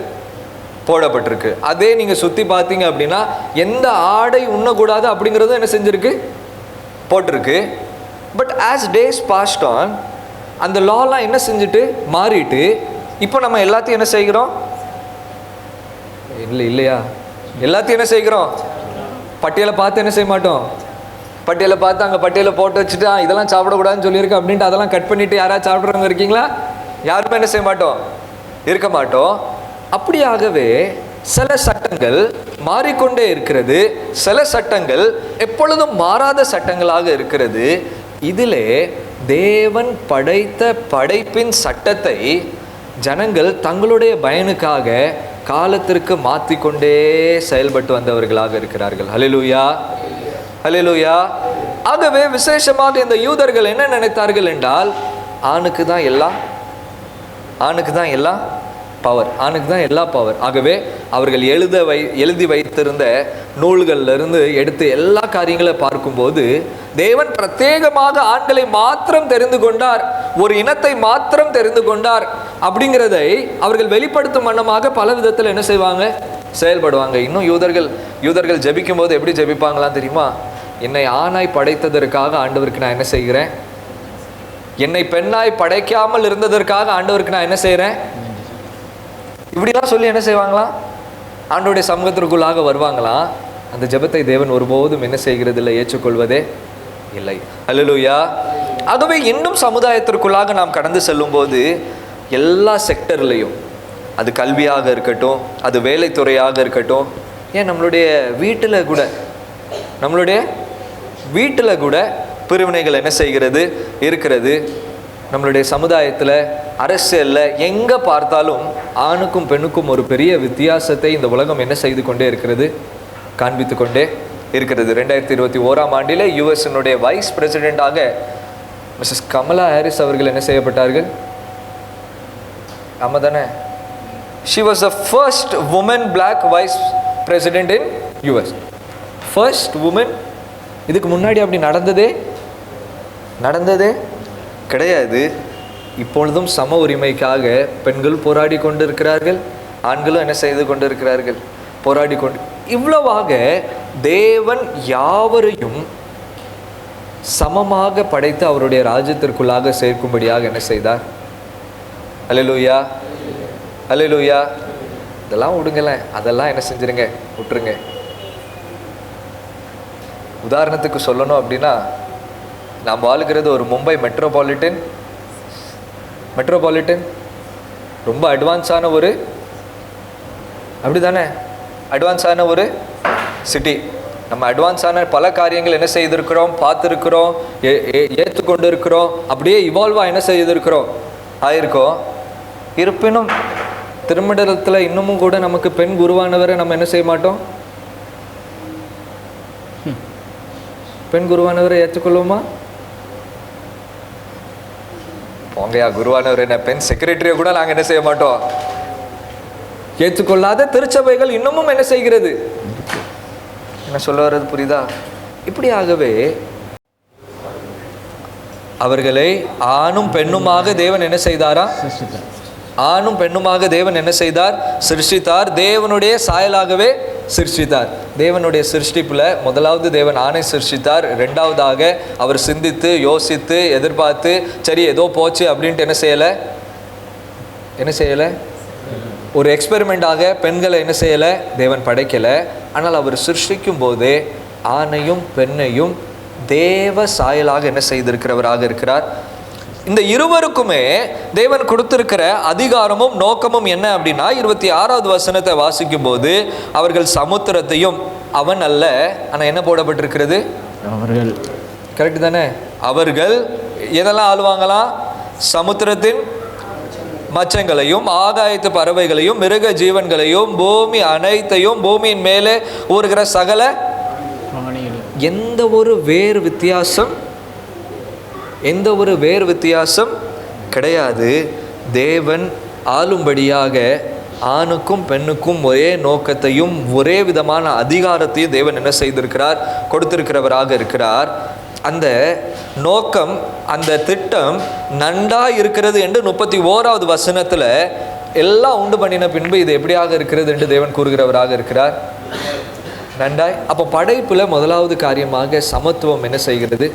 போடப்பட்டிருக்கு. அதே நீங்கள் சுற்றி பார்த்தீங்க அப்படின்னா, எந்த ஆடை உண்ணக்கூடாது அப்படிங்கிறதும் என்ன செஞ்சிருக்கு, போட்டிருக்கு. But as days passed on, அந்த லாலாம் என்ன செஞ்சுட்டு மாறிட்டு இப்போ நம்ம எல்லாத்தையும் என்ன செய்கிறோம், இல்லையா எல்லாத்தையும் என்ன செய்கிறோம், பட்டியலை பார்த்து என்ன செய்ய மாட்டோம், பட்டியலை பார்த்து அங்கே பட்டியலை போட்டு வச்சுட்டு இதெல்லாம் சாப்பிடக்கூடாதுன்னு சொல்லியிருக்கேன் அப்படின்ட்டு அதெல்லாம் கட் பண்ணிவிட்டு யாராவது சாப்பிட்றவங்க இருக்கீங்களா? யாருமே என்ன செய்ய மாட்டோம், இருக்க மாட்டோம். அப்படியாகவே சில சட்டங்கள் மாறிக்கொண்டே இருக்கிறது, சில சட்டங்கள் எப்பொழுதும் மாறாத சட்டங்களாக இருக்கிறது. இதிலே தேவன் படைத்த படைப்பின் சட்டத்தை ஜனங்கள் தங்களுடைய பயனுக்காக காலத்திற்கு மாற்றிக்கொண்டே செயல்பட்டு வந்தவர்களாக இருக்கிறார்கள். ஹல்லேலூயா, ஹல்லேலூயா. ஆகவே விசேஷமாக இந்த யூதர்கள் என்ன நினைத்தார்கள் என்றால், ஆணுக்கு தான் எல்லாம் பவர், ஆணுக்கு தான் எல்லா பவர். ஆகவே அவர்கள் எழுதி வைத்திருந்த நூல்களிலிருந்து எடுத்து எல்லா காரியங்களை பார்க்கும்போது, தேவன் பிரத்யேகமாக ஆண்களை மாத்திரம் தெரிந்து கொண்டார், ஒரு இனத்தை மாத்திரம் தெரிந்து கொண்டார் அப்படிங்கிறதை அவர்கள் வெளிப்படுத்தும் வண்ணமாக பல விதத்தில் என்ன செய்வாங்க, செயல்படுவாங்க. இன்னும் யூதர்கள் ஜெபிக்கும் போது எப்படி ஜெபிப்பாங்களாம் தெரியுமா? என்னை ஆணாய் படைத்ததற்காக ஆண்டவருக்கு நான் என்ன செய்கிறேன், என்னை பெண்ணாய் படைக்காமல் இருந்ததற்காக ஆண்டவருக்கு நான் என்ன செய்கிறேன், இப்படிலாம் சொல்லி என்ன செய்வாங்களாம், ஆண்டவருடைய சமூகத்திற்குள்ளாக வருவாங்களாம். அந்த ஜெபத்தை தேவன் ஒருபோதும் என்ன செய்கிறது இல்லை, ஏற்றுக்கொள்வதே இல்லை. அல்லேலூயா. ஆகவே இன்னும் சமுதாயத்திற்குள்ளாக நாம் கடந்து செல்லும் போது எல்லா செக்டர்லையும், அது கல்வியாக இருக்கட்டும், அது வேலைத்துறையாக இருக்கட்டும், ஏன் நம்மளுடைய வீட்டில் கூட பிரிவினைகள் என்ன செய்கிறது இருக்கிறது. நம்மளுடைய சமுதாயத்தில், அரசியலில் எங்கே பார்த்தாலும் ஆணுக்கும் பெண்ணுக்கும் ஒரு பெரிய வித்தியாசத்தை இந்த உலகம் என்ன செய்து கொண்டே இருக்கிறது, காண்பித்து கொண்டே இருக்கிறது. 2021ஆம் ஆண்டிலே யுஎஸ்னுடைய வைஸ் பிரசிடெண்டாக மிஸ்ஸஸ் கமலா ஹாரிஸ் அவர்கள் என்ன செய்யப்பட்டார்கள்? ஆமாம் தானே? She was the first woman black vice president in US. First woman. இதுக்கு முன்னாடி அப்படி நடந்ததே கிடையாது. இப்பொழுதும் சம உரிமைக்காக பெண்கள் போராடி கொண்டு இருக்கிறார்கள், ஆண்களும் என்ன செய்து கொண்டு இருக்கிறார்கள், போராடி கொண்டு. இவ்வளவாக தேவன் யாவரையும் சமமாக படைத்து அவருடைய ராஜ்யத்திற்குள்ளாக சேர்க்கும்படியாக என்ன செய்தார். அல்லேலூயா, அல்லேலூயா. இதெல்லாம் விடுங்களேன், அதெல்லாம் என்ன செஞ்சிருங்க, விட்டுருங்க. உதாரணத்துக்கு சொல்லணும் அப்படின்னா, நாம் வாழ்கிறது ஒரு மும்பை மெட்ரோபாலிட்டன் ரொம்ப அட்வான்ஸான ஒரு, அப்படி தானே, அட்வான்ஸான ஒரு சிட்டி. நம்ம அட்வான்ஸான பல காரியங்கள் என்ன செய்திருக்கிறோம், பார்த்துருக்கிறோம், ஏற்றுக்கொண்டு இருக்கிறோம், அப்படியே இவால்வாக என்ன செய்திருக்கிறோம், ஆயிருக்கோம். இருப்பினும் திருமணத்தில் இன்னமும் கூட நமக்கு பெண் குருவானவரை நம்ம என்ன செய்ய மாட்டோம், பெண் குருவானவரை ஏற்றுக்கொள்வோமா? போங்கயா, குருவானவர் என்ன, பெண் செக்ரட்டரியை கூட நாங்கள் என்ன செய்ய மாட்டோம், ஏற்றுக்கொள்ளாத திருச்சபைகள் இன்னமும் என்ன செய்கிறது. என்ன சொல்ல வர்றது புரியுதா? இப்படியாகவே அவர்களை ஆணும் பெண்ணுமாக தேவன் என்ன செய்தாரா? ஆணும் பெண்ணுமாக தேவன் என்ன செய்தார்? சிருஷ்டித்தார். தேவனுடைய சாயலாகவே சிருஷ்டித்தார். தேவனுடைய சிருஷ்டிப்புல முதலாவது தேவன் ஆணை சிருஷ்டித்தார். ரெண்டாவதாக அவர் சிந்தித்து யோசித்து எதிர்பார்த்து சரி ஏதோ போச்சு அப்படின்ட்டு என்ன செய்யலை? ஒரு எக்ஸ்பெரிமெண்டாக பெண்களை என்ன செய்யலை? தேவன் படைக்கலை. ஆனால் அவர் சிருஷ்டிக்கும் போதே ஆணையும் பெண்ணையும் தேவ சாயலாக என்ன செய்திருக்கிறவராக இருக்கிறார். இந்த இருவருக்குமே தேவன் கொடுத்திருக்கிற அதிகாரமும் நோக்கமும் என்ன அப்படின்னா 26வது வசனத்தை வாசிக்கும் போது அவர்கள் சமுத்திரத்தையும், அவன் அல்ல ஆனால் என்ன போடப்பட்டிருக்கிறது? அவர்கள். கரெக்ட் தானே? அவர்கள் எதெல்லாம் ஆளுவாங்களாம்? சமுத்திரத்தின் மச்சங்களையும் ஆகாயத்து பறவைகளையும் மிருக ஜீவன்களையும் பூமி அனைத்தையும் பூமியின் மேலே ஊறுகிற சகல எந்த ஒரு வேறு வித்தியாசம் கிடையாது. தேவன் ஆளும்படியாக ஆணுக்கும் பெண்ணுக்கும் ஒரே நோக்கத்தையும் ஒரே விதமான அதிகாரத்தையும் தேவன் என்ன செய்திருக்கிறார்? கொடுத்திருக்கிறவராக இருக்கிறார். அந்த நோக்கம், அந்த திட்டம் நன்றா இருக்கிறது என்று 31வது வசனத்துல எல்லாம் உண்டு பண்ணின பின்பு இது எப்படியாக இருக்கிறது என்று தேவன் கூறுகிறவராக இருக்கிறார். நன்றாய். அப்போ படைப்புல முதலாவது காரியமாக சமத்துவம் என்ன செய்கிறது?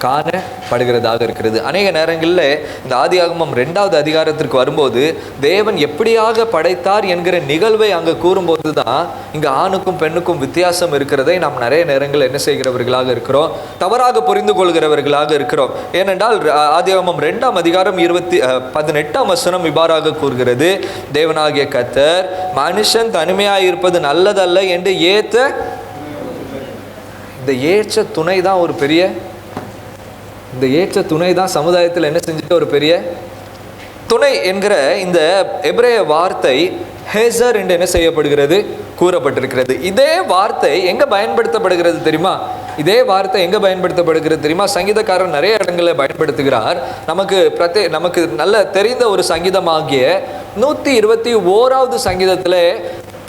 காணப்படுகிறதாக இருக்கிறது. அநேக நேரங்களில் இந்த ஆதியாகமம் 2வது அதிகாரத்திற்கு வரும்போது தேவன் எப்படியாக படைத்தார் என்கிற நிகழ்வை அங்கே கூறும்போது தான் இங்கே ஆணுக்கும் பெண்ணுக்கும் வித்தியாசம் இருக்கிறதை நாம் நிறைய நேரங்களில் என்ன செய்கிறவர்களாக இருக்கிறோம்? தவறாக புரிந்து கொள்கிறவர்களாக இருக்கிறோம். ஏனென்றால் ஆதியாகமம் 2ஆம் அதிகாரம் 18ஆம் வசனம் இவ்வாறாக கூறுகிறது, தேவனாகிய கர்த்தர் மனுஷன் தனிமையாக இருப்பது நல்லதல்ல என்று ஏற்ற துணை தான் ஒரு பெரிய இந்த ஏற்ற துணை தான் சமுதாயத்தில் என்ன செஞ்சுட்டு ஒரு பெரிய துணை என்கிற இந்த எபிரேய வார்த்தை ஹேசர் என்று என்ன செய்யப்படுகிறது? கூறப்பட்டிருக்கிறது. இதே வார்த்தை எங்க பயன்படுத்தப்படுகிறது தெரியுமா? சங்கீதக்காரன் நிறைய இடங்களில் பயன்படுத்துகிறார். நமக்கு நல்ல தெரிந்த ஒரு சங்கீதமாகிய 121வது சங்கீதத்தில்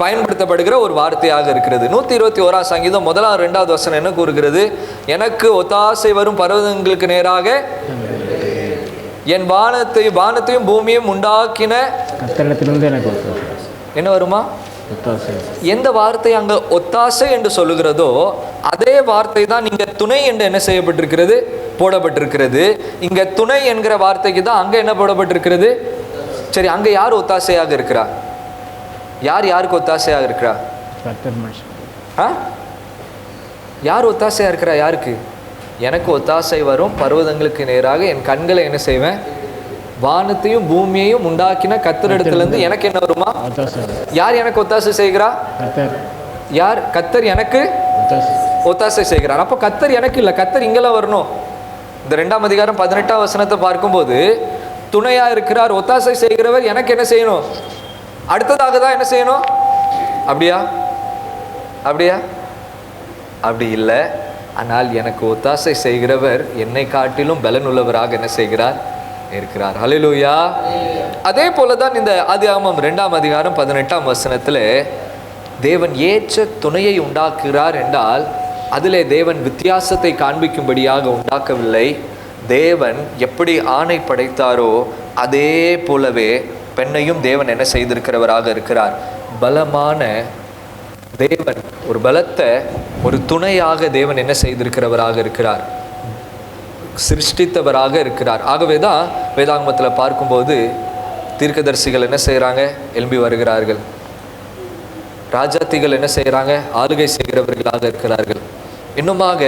பயன்படுத்தப்படுகிற ஒரு வார்த்தையாக இருக்கிறது. 121ஆம் சங்கீதம் 1ஆம் 2வது வசனம் என்ன கூறுகிறது? எனக்கு ஒத்தாசை வரும் பர்வதங்களுக்கு நேராக என் வானத்தையும் பூமியையும் உண்டாக்கின என்ன வருமா? எந்த வார்த்தை அங்க ஒத்தாசை என்று சொல்லுகிறதோ அதே வார்த்தை தான் இங்க துணை என்று என்ன செய்யப்பட்டிருக்கிறது? போடப்பட்டிருக்கிறது. இங்க துணை என்கிற வார்த்தைக்கு தான் அங்க என்ன போடப்பட்டிருக்கிறது? சரி, அங்க யார் ஒத்தாசையாக இருக்கிறார்? யாருக்கு ஒத்தாசையாக இருக்கிறா? யார் ஒத்தாசையாக இருக்கிறா? யாருக்கு? எனக்கு ஒத்தாசை வரும் பர்வதங்களுக்கு நேராக என் கண்களை என்ன செய்வேன்? வானத்தையும் பூமியையும் உண்டாக்கின கர்த்தரிடத்திலிருந்து எனக்கு என்ன வருமா? யார் எனக்கு ஒத்தாசை செய்கிறா? யார்? கர்த்தர் எனக்கு ஒத்தாசை செய்கிறார். அப்போ கர்த்தர் எனக்கு இல்லை, கர்த்தர் இங்கெல்லாம் வரணும். இந்த 2ஆம் அதிகாரம் 18ஆம் வசனத்தை பார்க்கும்போது துணையா இருக்கிறார், ஒத்தாசை செய்கிறவர் எனக்கு என்ன செய்யணும்? அடுத்ததாக தான் என்ன செய்யணும்? அப்படியா? அப்படி இல்லை. ஆனால் எனக்கு ஒத்தாசை செய்கிறவர் என்னை காட்டிலும் பலன் உள்ளவராக என்ன செய்கிறார்? இருக்கிறார். ஹல்லேலூயா. அதே போலதான் இந்த ஆதியாகமம் 2ஆம் அதிகாரம் 18ஆம் வசனத்துல தேவன் ஏற்ற துணையை உண்டாக்குகிறார் என்றால் அதிலே தேவன் வித்தியாசத்தை காண்பிக்கும்படியாக உண்டாக்கவில்லை. தேவன் எப்படி ஆணை படைத்தாரோ அதே போலவே பெண்ணையும் தேவன் என்ன செய்திருக்கிறவராக இருக்கிறார். பலமான தேவன், ஒரு பலத்தை ஒரு துணையாக தேவன் என்ன செய்திருக்கிறவராக இருக்கிறார்? சிருஷ்டித்தவராக இருக்கிறார். ஆகவே தான் வேதாகமத்தில் பார்க்கும்போது தீர்க்கதரிசிகள் என்ன செய்கிறாங்க? எழும்பி வருகிறார்கள். ராஜாத்திகள் என்ன செய்கிறாங்க? ஆளுகை செய்கிறவர்களாக இருக்கிறார்கள். இன்னுமாக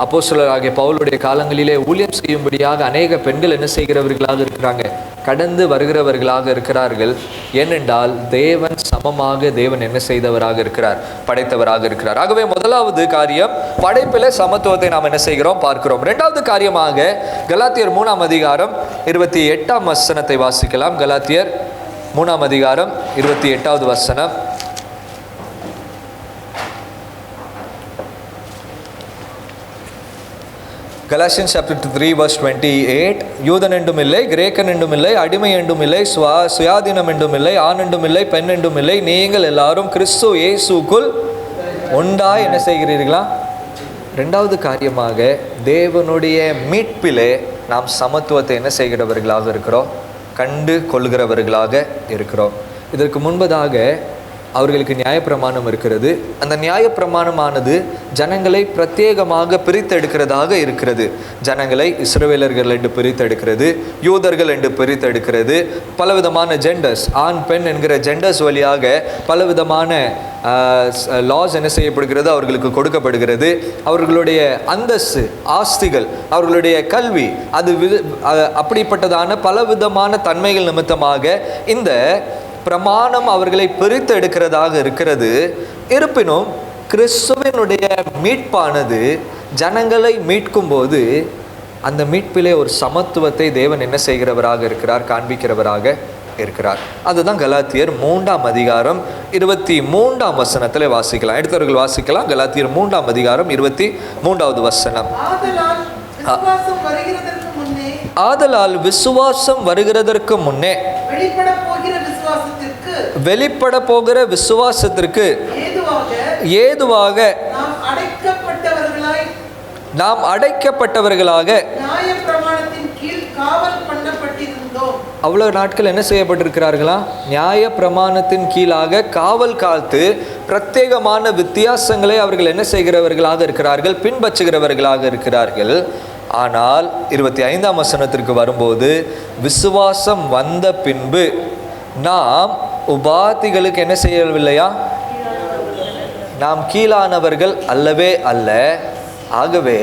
அப்போஸ்தலராகிய பவுலுடைய காலங்களிலே ஊழியம் செய்யும்படியாக அநேக பெண்கள் என்ன செய்கிறவர்களாக இருக்கிறாங்க? கடந்து வருகிறவர்களாக இருக்கிறார்கள். ஏனென்றால் தேவன் சமமாக தேவன் என்ன செய்தவராக இருக்கிறார்? படைத்தவராக இருக்கிறார். ஆகவே முதலாவது காரியம் படைப்பிலே சமத்துவத்தை நாம் என்ன செய்கிறோம்? பார்க்கிறோம். 2வது காரியமாக கலாத்தியர் 3ஆம் அதிகாரம் 28ஆம் வசனத்தை வாசிக்கலாம். கலாத்தியர் 3ஆம் அதிகாரம் 28வது வசனம். Galatians chapter 3 verse 28. யூதன் என்றும் இல்லை, கிரேக்கன் என்றும் இல்லை, அடிமை என்றும் இல்லை, சுயாதீனம் என்றும் இல்லை, ஆண் என்றும் இல்லை, பெண் என்றும் இல்லை, நீங்கள் எல்லாரும் கிறிஸ்து இயேசுக்குள் ஒன்றாய் என்ன செய்கிறீர்களா? 2வது காரியமாக தேவனுடைய மீட்பிலே நாம் சமத்துவத்தை என்ன செய்கிறவர்களாக இருக்கிறோம்? கண்டு கொள்கிறவர்களாக இருக்கிறோம். இதற்கு முன்பதாக அவர்களுக்கு நியாயப்பிரமாணம் இருக்கிறது. அந்த நியாயப்பிரமாணமானது ஜனங்களை பிரத்யேகமாக பிரித்தெடுக்கிறதாக இருக்கிறது. ஜனங்களை இஸ்ரவேலர்கள் என்று பிரித்தெடுக்கிறது, யூதர்கள் என்று பிரித்தெடுக்கிறது. பலவிதமான ஜெண்டர்ஸ், ஆண் பெண் என்கிற ஜெண்டர்ஸ் வழியாக பலவிதமான லாஸ் என்ன செய்யப்படுகிறது? அவர்களுக்கு கொடுக்கப்படுகிறது. அவர்களுடைய அந்தஸ்து, ஆஸ்திகள், அவர்களுடைய கல்வி, அது அப்படிப்பட்டதான பலவிதமான தன்மைகள் நிமித்தமாக இந்த பிரமாணம் அவர்களை பிரித்து எடுக்கிறதாக இருக்கிறது. இருப்பினும் கிறிஸ்துவினுடைய மீட்பானது ஜனங்களை மீட்கும் போது அந்த மீட்பிலே ஒரு சமத்துவத்தை தேவன் என்ன செய்கிறவராக இருக்கிறார்? காண்பிக்கிறவராக இருக்கிறார். அதுதான் கலாத்தியர் 3ஆம் அதிகாரம் 23ஆம் வசனத்தில் வாசிக்கலாம். எடுத்தவர்கள் வாசிக்கலாம். கலாத்தியர் 3ஆம் அதிகாரம் 23வது வசனம். ஆதலால் விசுவாசம் வருகிறதற்கு முன்னே வெளிப்பட போகிற விசுவாசத்திற்கு ஏதுவாக நாம் அடைக்கப்பட்டவர்களாக அவ்வளவு நாட்கள் என்ன செய்யப்பட்டிருக்கிறார்களா? நியாய பிரமாணத்தின் கீழாக காவல் காத்து பிரத்யேகமான வித்தியாசங்களை அவர்கள் என்ன செய்கிறவர்களாக இருக்கிறார்கள்? பின்பற்றுகிறவர்களாக இருக்கிறார்கள். ஆனால் 25ஆம் வசனத்திற்கு வரும்போது, விசுவாசம் வந்த பின்பு நாம் உபாதிகளுக்கு என்ன செய்யவில்லையா? நாம் கீழானவர்கள் அல்லவே அல்ல. ஆகவே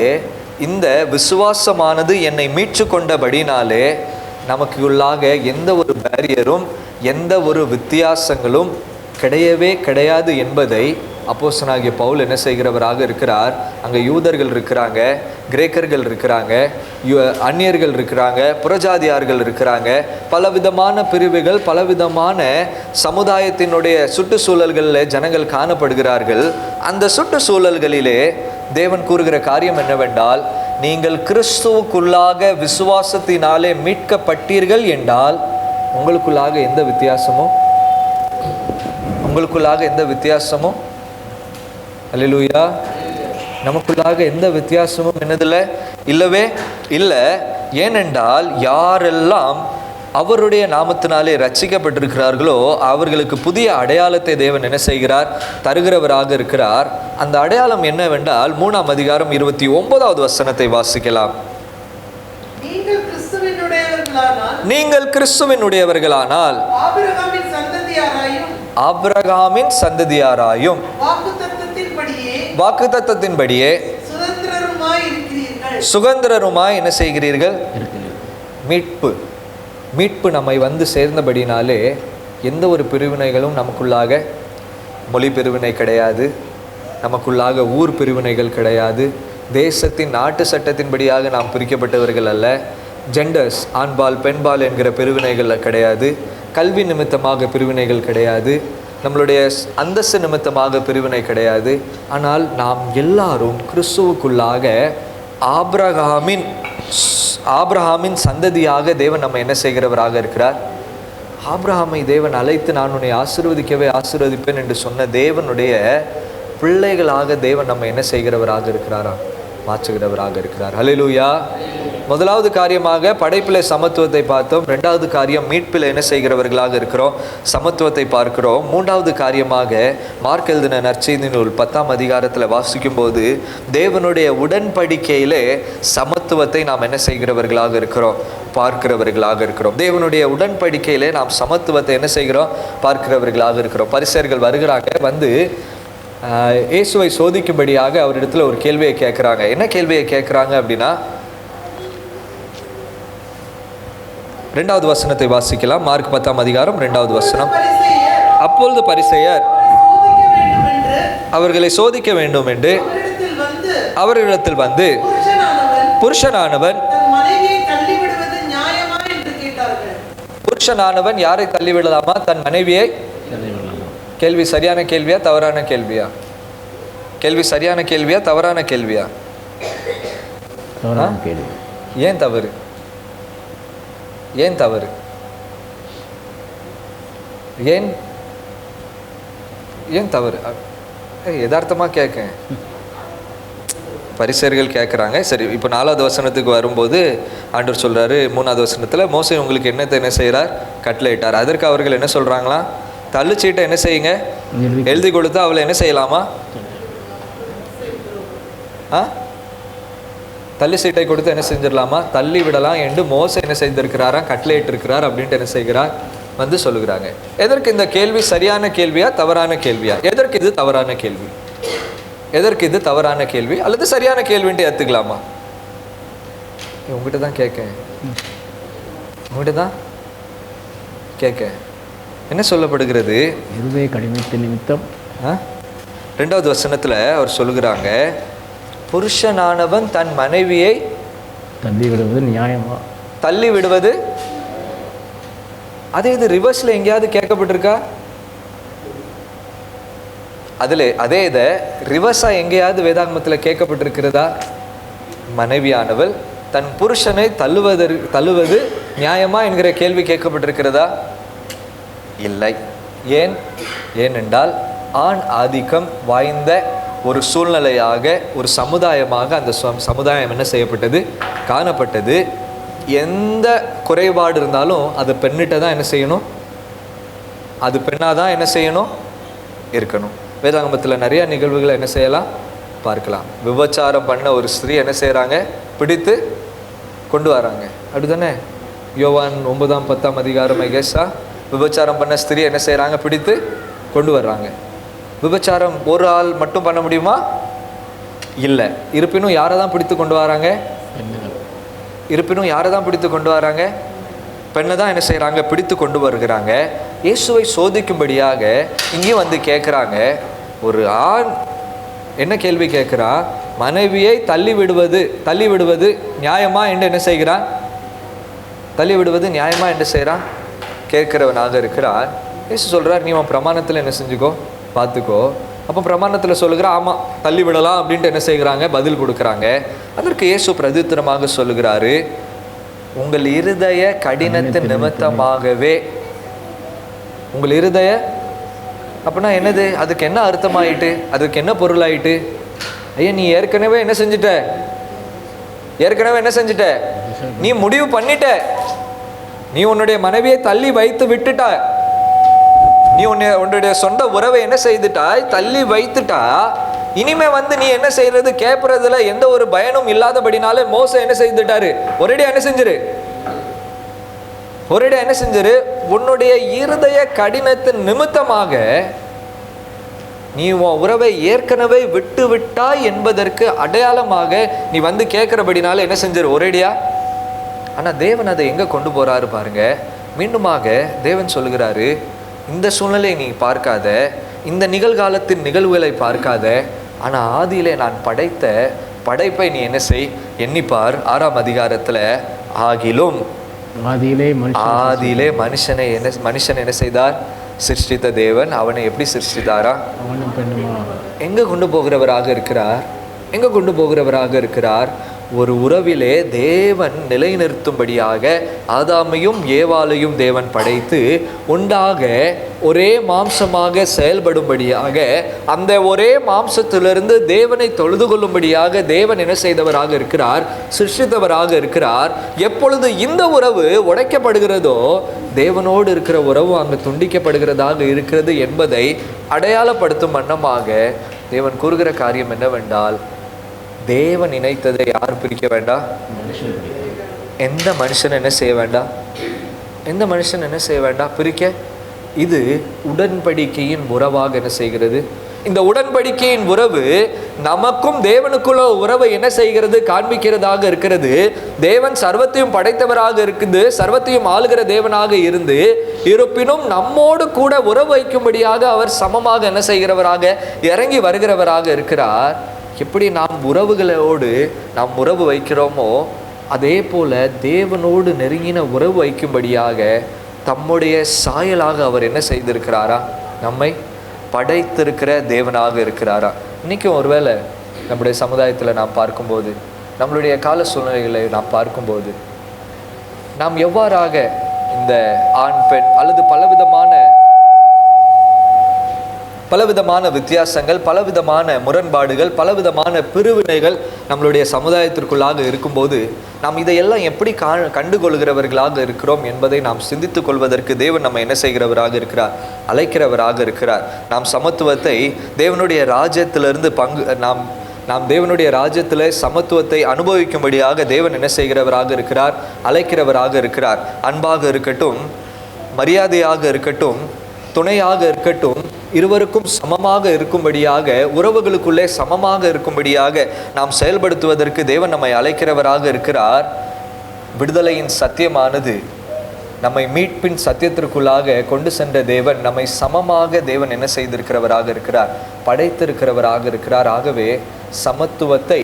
இந்த விசுவாசமானது என்னை மீட்சு கொண்டபடினாலே நமக்கு உள்ளாக எந்த ஒரு பேரியரும் எந்த ஒரு வித்தியாசங்களும் கிடையவே கிடையாது என்பதை அப்போஸ்தலனாகிய பவுல் என்ன செய்கிறவராக இருக்கிறார்? அங்கே யூதர்கள் இருக்கிறாங்க, கிரேக்கர்கள் இருக்கிறாங்க, அந்நியர்கள் இருக்கிறாங்க, புறஜாதியார்கள் இருக்கிறாங்க, பலவிதமான பிரிவுகள், பலவிதமான சமுதாயத்தினுடைய சுற்றுச்சூழல்களில் ஜனங்கள் காணப்படுகிறார்கள். அந்த சுற்றுச்சூழல்களிலே தேவன் கூறுகிற காரியம் என்னவென்றால், நீங்கள் கிறிஸ்துவுக்குள்ளாக விசுவாசத்தினாலே மீட்கப்பட்டீர்கள் என்றால் உங்களுக்குள்ளாக எந்த வித்தியாசமும் அல்லேலூயா, நமக்குள்ளாக எந்த வித்தியாசமும் என்னதில்லை? இல்லவே இல்லை. ஏனென்றால் யாரெல்லாம் அவருடைய நாமத்தினாலே ரட்சிக்கப்பட்டிருக்கிறார்களோ அவர்களுக்கு புதிய அடையாளத்தை தேவன் என்ன செய்கிறார்? தருகிறவராக இருக்கிறார். அந்த அடையாளம் என்னவென்றால் 3ஆம் அதிகாரம் 29வது வசனத்தை வாசிக்கலாம். நீங்கள் கிறிஸ்துவினுடையவர்களானால் ஆபிரகாமின் சந்ததியாராயும் வாக்குத்தத்தத்தின்படியே சுதந்திரருமாய் என்ன செய்கிறீர்கள்? மீட்பு நம்மை வந்து சேர்ந்தபடினாலே எந்த ஒரு பிரிவினைகளும் நமக்குள்ளாக மொழி பிரிவினை கிடையாது, நமக்குள்ளாக ஊர் பிரிவினைகள் கிடையாது, தேசத்தின் நாட்டு சட்டத்தின்படியாக நாம் பிரிக்கப்பட்டவர்கள் அல்ல, ஜெண்டர்ஸ் ஆண்பால் பெண்பால் என்கிற பிரிவினைகள் கிடையாது, கல்வி நிமித்தமாக பிரிவினைகள் கிடையாது, நம்மளுடைய அந்தஸ்து நிமித்தமாக பிரிவினை கிடையாது. ஆனால் நாம் எல்லாரும் கிறிஸ்துவுக்குள்ளாக ஆபிரகாமின் சந்ததியாக தேவன் நம்ம என்ன செய்கிறவராக இருக்கிறார்? ஆபிரகாமை தேவன் அழைத்து நான் உன்னை ஆசீர்வதிப்பேன் என்று சொன்ன தேவனுடைய பிள்ளைகளாக தேவன் நம்ம என்ன செய்கிறவராக இருக்கிறாரா? மாற்றுகிறவராக இருக்கிறார். ஹல்லேலூயா. முதலாவது காரியமாக படைப்பில் சமத்துவத்தை பார்த்தோம். ரெண்டாவது காரியம் மீட்பில் என்ன செய்கிறவர்களாக இருக்கிறோம்? சமத்துவத்தை பார்க்கிறோம். மூன்றாவது காரியமாக மார்க் எழுதின நற்செய்தி நூல் 10ஆம் அதிகாரத்தில் வாசிக்கும் போது தேவனுடைய உடன்படிக்கையிலே சமத்துவத்தை நாம் என்ன செய்கிறவர்களாக இருக்கிறோம்? பார்க்கிறவர்களாக இருக்கிறோம். தேவனுடைய உடன்படிக்கையிலே நாம் சமத்துவத்தை என்ன செய்கிறோம்? பார்க்கிறவர்களாக இருக்கிறோம். பரிசேயர்கள் வருகிறாங்க, வந்து இயேசுவை சோதிக்கும்படியாக அவரிடத்துல ஒரு கேள்வியை கேட்குறாங்க. என்ன கேள்வியை கேட்குறாங்க அப்படின்னா, 2வது வசனத்தை வாசிக்கலாம். மார்க் 10ஆம் அதிகாரம் 2வது வசனம். அப்பொழுது பரிசேயர் அவர்களை சோதிக்க வேண்டும் என்று அவரிடத்தில் வந்து புருஷனானவன் யாரை தள்ளிவிடலாமா? தன் மனைவியை. கேள்வி சரியான கேள்வியா தவறான கேள்வியா? கேள்வி சரியான கேள்வியா தவறான கேள்வியா? ஏன் தவறு? ஏன் தவறு? ஏன் தவறு? யதார்த்தமா கேட்க. பரிசேயர்கள் கேட்குறாங்க. சரி, இப்போ 4வது வசனத்துக்கு வரும்போது ஆண்டவர் சொல்கிறாரு 3வது வசனத்தில், மோசே உங்களுக்கு என்ன செய்கிறார்? கட்டளையிட்டார். அதற்கு அவர்கள் என்ன சொல்கிறாங்களா? தள்ளுச்சீட்டை என்ன செய்யுங்க, எழுதி கொடுத்தா அவளை என்ன செய்யலாமா? தள்ளி சீட்டை கொடுத்து என்ன செஞ்சிடலாமா? தள்ளி விடலாம் என்று மோசே என்ன செய்திருக்கிறாரா? கட்டளையிட்டு இருக்கிறார் அப்படின்ட்டு என்ன செய்கிறார் வந்து சொல்லுகிறாங்க. எதற்கு இந்த கேள்வி சரியான கேள்வியா தவறான கேள்வியா? எதற்கு இது தவறான கேள்வி? எதற்கு இது தவறான கேள்வி அல்லது சரியான கேள்வின்ட்டு ஏற்றுக்கலாமா? உங்ககிட்ட தான் கேட்க, உங்ககிட்ட தான் கேட்க. என்ன சொல்லப்படுகிறது? இருதய கடினத்தின் நிமித்தம் 2வது வசனத்தில் அவர் சொல்லுகிறாங்க, புருஷனானவன் தன் மனைவியை தள்ளி விடுவது நியாயமா? தள்ளி விடுவது. அதே இது ரிவர்ஸில் எங்கேயாவது கேட்கப்பட்டிருக்கா? அதில் அதே இதை ரிவர்ஸாக எங்கேயாவது வேதாகமத்தில் கேட்கப்பட்டிருக்கிறதா? மனைவியானவள் தன் புருஷனை தள்ளுவது நியாயமா என்கிற கேள்வி கேட்கப்பட்டிருக்கிறதா? இல்லை. ஏனென்றால் ஆண் ஆதிக்கம் வாய்ந்த ஒரு சூழ்நிலையாக, ஒரு சமுதாயமாக அந்த சமுதாயம் என்ன செய்யப்பட்டது? காணப்பட்டது. எந்த குறைபாடு இருந்தாலும் அது பெண்ணிட்ட தான் என்ன செய்யணும்? அது பெண்ணாக தான் என்ன செய்யணும்? இருக்கணும். வேதாகமத்தில் நிறைய நிகழ்வுகளை என்ன செய்யலாம்? பார்க்கலாம். விபச்சாரம் பண்ண ஒரு ஸ்திரீ என்ன செய்கிறாங்க? பிடித்து கொண்டு வராங்க. அப்படிதானே? யோவான் 9ஆம் 10ஆம் அதிகாரம் ஐகேஸா விபச்சாரம் பண்ண ஸ்திரீ என்ன செய்கிறாங்க? பிடித்து கொண்டு வர்றாங்க. விபச்சாரம் ஒரு ஆள் மட்டும் பண்ண முடியுமா? இல்லை. இருப்பினும் யாரை தான் பிடித்து கொண்டு வராங்க? பெண்ணை தான் என்ன செய்கிறாங்க? பிடித்து கொண்டு வருகிறாங்க. இயேசுவை சோதிக்கும்படியாக இங்கேயும் வந்து கேட்குறாங்க. ஒரு ஆண் என்ன கேள்வி கேட்குறான்? மனைவியை தள்ளி விடுவது நியாயமா என்று என்ன செய்கிறான்? தள்ளி விடுவது நியாயமா என்று செய்கிறான்? கேட்கிறவனாக இருக்கிறான். இயேசு சொல்கிறார், நீ உன் பிரமாணத்தில் என்ன செஞ்சுக்கோ, பார்த்துக்கோ. அப்போ பிரமாணத்தில் சொல்லுகிற ஆமாம் தள்ளி விடலாம் அப்படின்ட்டு என்ன செய்கிறாங்க? பதில் கொடுக்குறாங்க. அதற்கு இயேசு பிரதித்திரமாக சொல்லுகிறாரு, உங்கள் இருதய கடினத்தின் நிமித்தமாகவே. உங்கள் இருதய அப்படின்னா என்னது? அதுக்கு என்ன அர்த்தமாயிட்டு? அதுக்கு என்ன பொருளாயிட்டு? ஐயா, நீ ஏற்கனவே என்ன செஞ்சிட்ட? நீ முடிவு பண்ணிட்ட. நீ உன்னுடைய மனைவியை தள்ளி வைத்து விட்டுட்ட. நீ உன்னுடைய சொந்த உறவை என்ன செய்துட்டாய்? தள்ளி வைத்துட்டா. இனிமே வந்து நீ என்ன செய்யறது? கேட்பறதுல எந்த ஒரு பயனும் இல்லாதபடினாலே மோசே என்ன செய்துட்டாரு? ஒரேடியா என்ன செஞ்சிரு? உன்னுடைய இருதய கடினத்தின் நிமித்தமாக நீ உன் உறவை ஏற்கனவே விட்டு விட்டாய் என்பதற்கு அடையாளமாக நீ வந்து கேட்கிறபடினால என்ன செஞ்சிரு? ஒரேடியா. ஆனா தேவன் அதை எங்க கொண்டு போறாரு பாருங்க. மீண்டுமாக தேவன் சொல்லுகிறாரு, இந்த சூழ்நிலையை நீ பார்க்காத, இந்த நிகழ்காலத்தின் நிகழ்வுகளை பார்க்காத, ஆனால் ஆதியிலே நான் படைத்த படைப்பை நீ என்ன செய்? எண்ணிப்பார். 6ஆம் அதிகாரத்தில் ஆகிலும் ஆதியிலே மனுஷன் என்ன செய்தார்? சிருஷ்டித்த தேவன் அவனை எப்படி சிருஷ்டித்தாரா? எங்க கொண்டு போகிறவராக இருக்கிறார்? ஒரு உறவிலே தேவன் நிலைநிறுத்தும்படியாக ஆதாமையும் ஏவாளையும் தேவன் படைத்து உண்டாக ஒரே மாம்சமாக செயல்படும்படியாக, அந்த ஒரே மாம்சத்திலிருந்து தேவனை தொழுது கொள்ளும்படியாக தேவன் என்ன செய்தவராக இருக்கிறார்? சிருஷ்டித்தவராக இருக்கிறார். எப்பொழுது இந்த உறவு உடைக்கப்படுகிறதோ தேவனோடு இருக்கிற உறவு அங்கு துண்டிக்கப்படுகிறதாக இருக்கிறது என்பதை அடையாளப்படுத்தும் வண்ணமாக தேவன் கூறுகிற காரியம் என்னவென்றால், தேவன் இணைத்ததை யார் பிரிக்க வேண்டாம்? எந்த மனுஷன் என்ன செய்ய வேண்டாம்? பிரிக்க. இது உடன்படிக்கையின் உறவாக என்ன செய்கிறது? இந்த உடன்படிக்கையின் உறவு நமக்கும் தேவனுக்குள்ள உறவை என்ன செய்கிறது? காண்பிக்கிறதாக இருக்கிறது. தேவன் சர்வத்தையும் படைத்தவராக இருக்குது, சர்வத்தையும் ஆளுகிற தேவனாக இருந்து இருப்பினும் நம்மோடு கூட உறவு வைக்கும்படியாக அவர் சமமாக என்ன செய்கிறவராக, இறங்கி வருகிறவராக இருக்கிறார். எப்படி நாம் உறவுகளோடு நாம் உறவு வைக்கிறோமோ அதே போல தேவனோடு நெருங்கின உறவு வைக்கும்படியாக தம்முடைய சாயலாக அவர் என்ன செய்திருக்கிறாரா? நம்மை படைத்திருக்கிற தேவனாக இருக்கிறாரா? இன்றைக்கும் ஒருவேளை நம்முடைய சமுதாயத்தில் நாம் பார்க்கும்போது, நம்மளுடைய கால சூழ்நிலைகளை நாம் பார்க்கும்போது, நாம் எவ்வாறாக இந்த ஆண் பெண் அல்லது பலவிதமான வித்தியாசங்கள், பலவிதமான முரண்பாடுகள், பலவிதமான பிரிவினைகள் நம்மளுடைய சமுதாயத்திற்குள்ளாக இருக்கும்போது நாம் இதையெல்லாம் எப்படி கண்டுகொள்கிறவர்களாக இருக்கிறோம் என்பதை நாம் சிந்தித்துக் கொள்வதற்கு தேவன் நம்ம என்ன செய்கிறவராக இருக்கிறார்? அழைக்கிறவராக இருக்கிறார். நாம் சமத்துவத்தை தேவனுடைய ராஜ்யத்திலிருந்து நாம் தேவனுடைய ராஜ்யத்தில் சமத்துவத்தை அனுபவிக்கும்படியாக தேவன் என்ன செய்கிறவராக இருக்கிறார்? அழைக்கிறவராக இருக்கிறார். அன்பாக இருக்கட்டும், மரியாதையாக இருக்கட்டும், துணையாக இருக்கட்டும், இருவருக்கும் சமமாக இருக்கும்படியாக, உறவுகளுக்குள்ளே சமமாக இருக்கும்படியாக நாம் செயல்படுத்துவதற்கு தேவன் நம்மை அழைக்கிறவராக இருக்கிறார். விடுதலையின் சத்தியமானது நம்மை மீட்பின் சத்தியத்திற்குள்ளாக கொண்டு சென்ற தேவன் நம்மை சமமாக தேவன் என்ன செய்திருக்கிறவராக இருக்கிறார்? படைத்திருக்கிறவராக இருக்கிறார். ஆகவே சமத்துவத்தை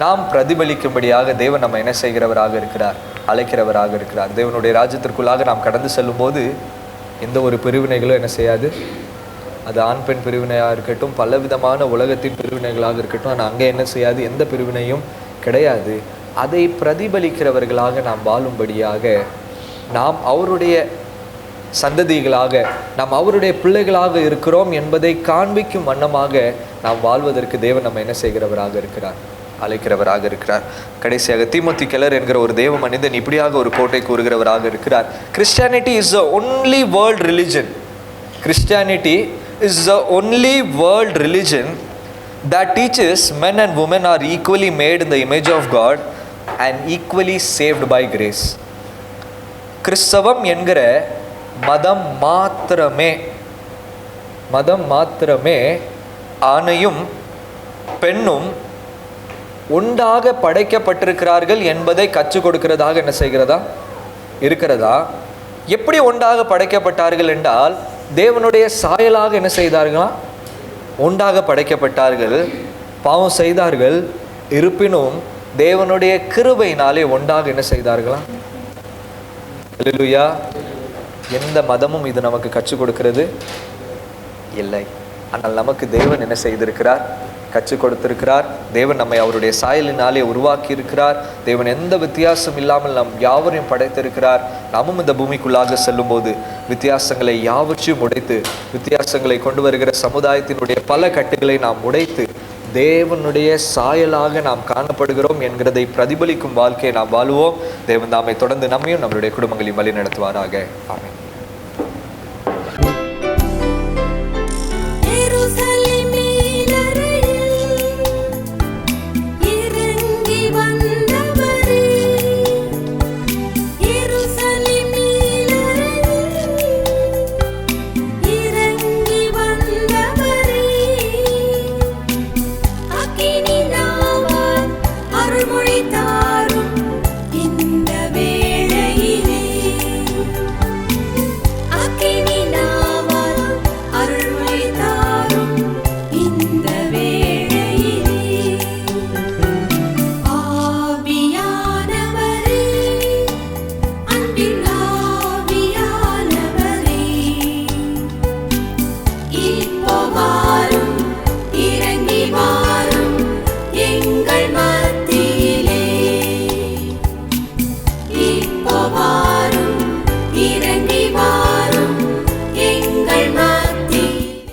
நாம் பிரதிபலிக்கும்படியாக தேவன் நம்ம என்ன செய்கிறவராக இருக்கிறார்? அழைக்கிறவராக இருக்கிறார். தேவனுடைய ராஜ்யத்திற்குள்ளாக நாம் கடந்து செல்லும் போது எந்த ஒரு பிரிவினைகளும் என்ன செய்யாது. அது ஆண் பெண் பிரிவினையாக இருக்கட்டும், பலவிதமான உலகத்தின் பிரிவினைகளாக இருக்கட்டும், ஆனால் அங்கே என்ன செய்யாது, எந்த பிரிவினையும் கிடையாது. அதை பிரதிபலிக்கிறவர்களாக நாம் வாழும்படியாக, நாம் அவருடைய சந்ததிகளாக, நாம் அவருடைய பிள்ளைகளாக இருக்கிறோம் என்பதை காண்பிக்கும் வண்ணமாக நாம் வாழ்வதற்கு தேவன் நம்ம என்ன செய்கிறவராக இருக்கிறார்? அழைக்கிறவராக இருக்கிறார். கடைசியாக தீமோத்தி கெல்லர் என்கிற ஒரு தேவ மனிதன் இப்படியாக ஒரு கோட்டை கூறுகிறவராக இருக்கிறார். Christianity is the only world religion. Christianity is the only world religion that teaches men and women are equally made in the image of God and equally saved by grace. கிறிஸ்தவம் என்கிற மதம் மாத்திரமே ஆணையும் பெண்ணும் ஒன்றாக படைக்கப்பட்டிருக்கிறார்கள் என்பதை கற்றுக் கொடுக்கிறதாக என்ன செய்கிறதா இருக்கிறதா? எப்படி ஒன்றாக படைக்கப்பட்டார்கள் என்றால், தேவனுடைய சாயலாக என்ன செய்தார்களா? ஒன்றாக படைக்கப்பட்டார்கள். பாவம் செய்தார்கள், இருப்பினும் தேவனுடைய கிருபையினாலே ஒன்றாக என்ன செய்தார்களா? அல்லேலூயா. எந்த மதமும் இது நமக்கு கற்றுக் கொடுக்கிறது இல்லை. ஆனால் நமக்கு தேவன் என்ன செய்திருக்கிறார்? கற்றுக் கொடுத்திருக்கிறார். தேவன் நம்மை அவருடைய சாயலினாலே உருவாக்கி இருக்கிறார். தேவன் எந்த வித்தியாசம் இல்லாமல் நம் யாவரையும் படைத்திருக்கிறார். நாமும் இந்த பூமிக்குள்ளாக செல்லும் போது வித்தியாசங்களை யாவற்றையும் உடைத்து, வித்தியாசங்களை கொண்டு வருகிற சமுதாயத்தினுடைய பல கட்டுகளை நாம் உடைத்து தேவனுடைய சாயலாக நாம் காணப்படுகிறோம் என்கிறதை பிரதிபலிக்கும் வாழ்க்கையை நாம் வாழுவோம். தேவன் தாமை தொடர்ந்து நம்மையும் நம்மளுடைய குடும்பங்களையும் வழி நடத்துவாராக. ஆமென்.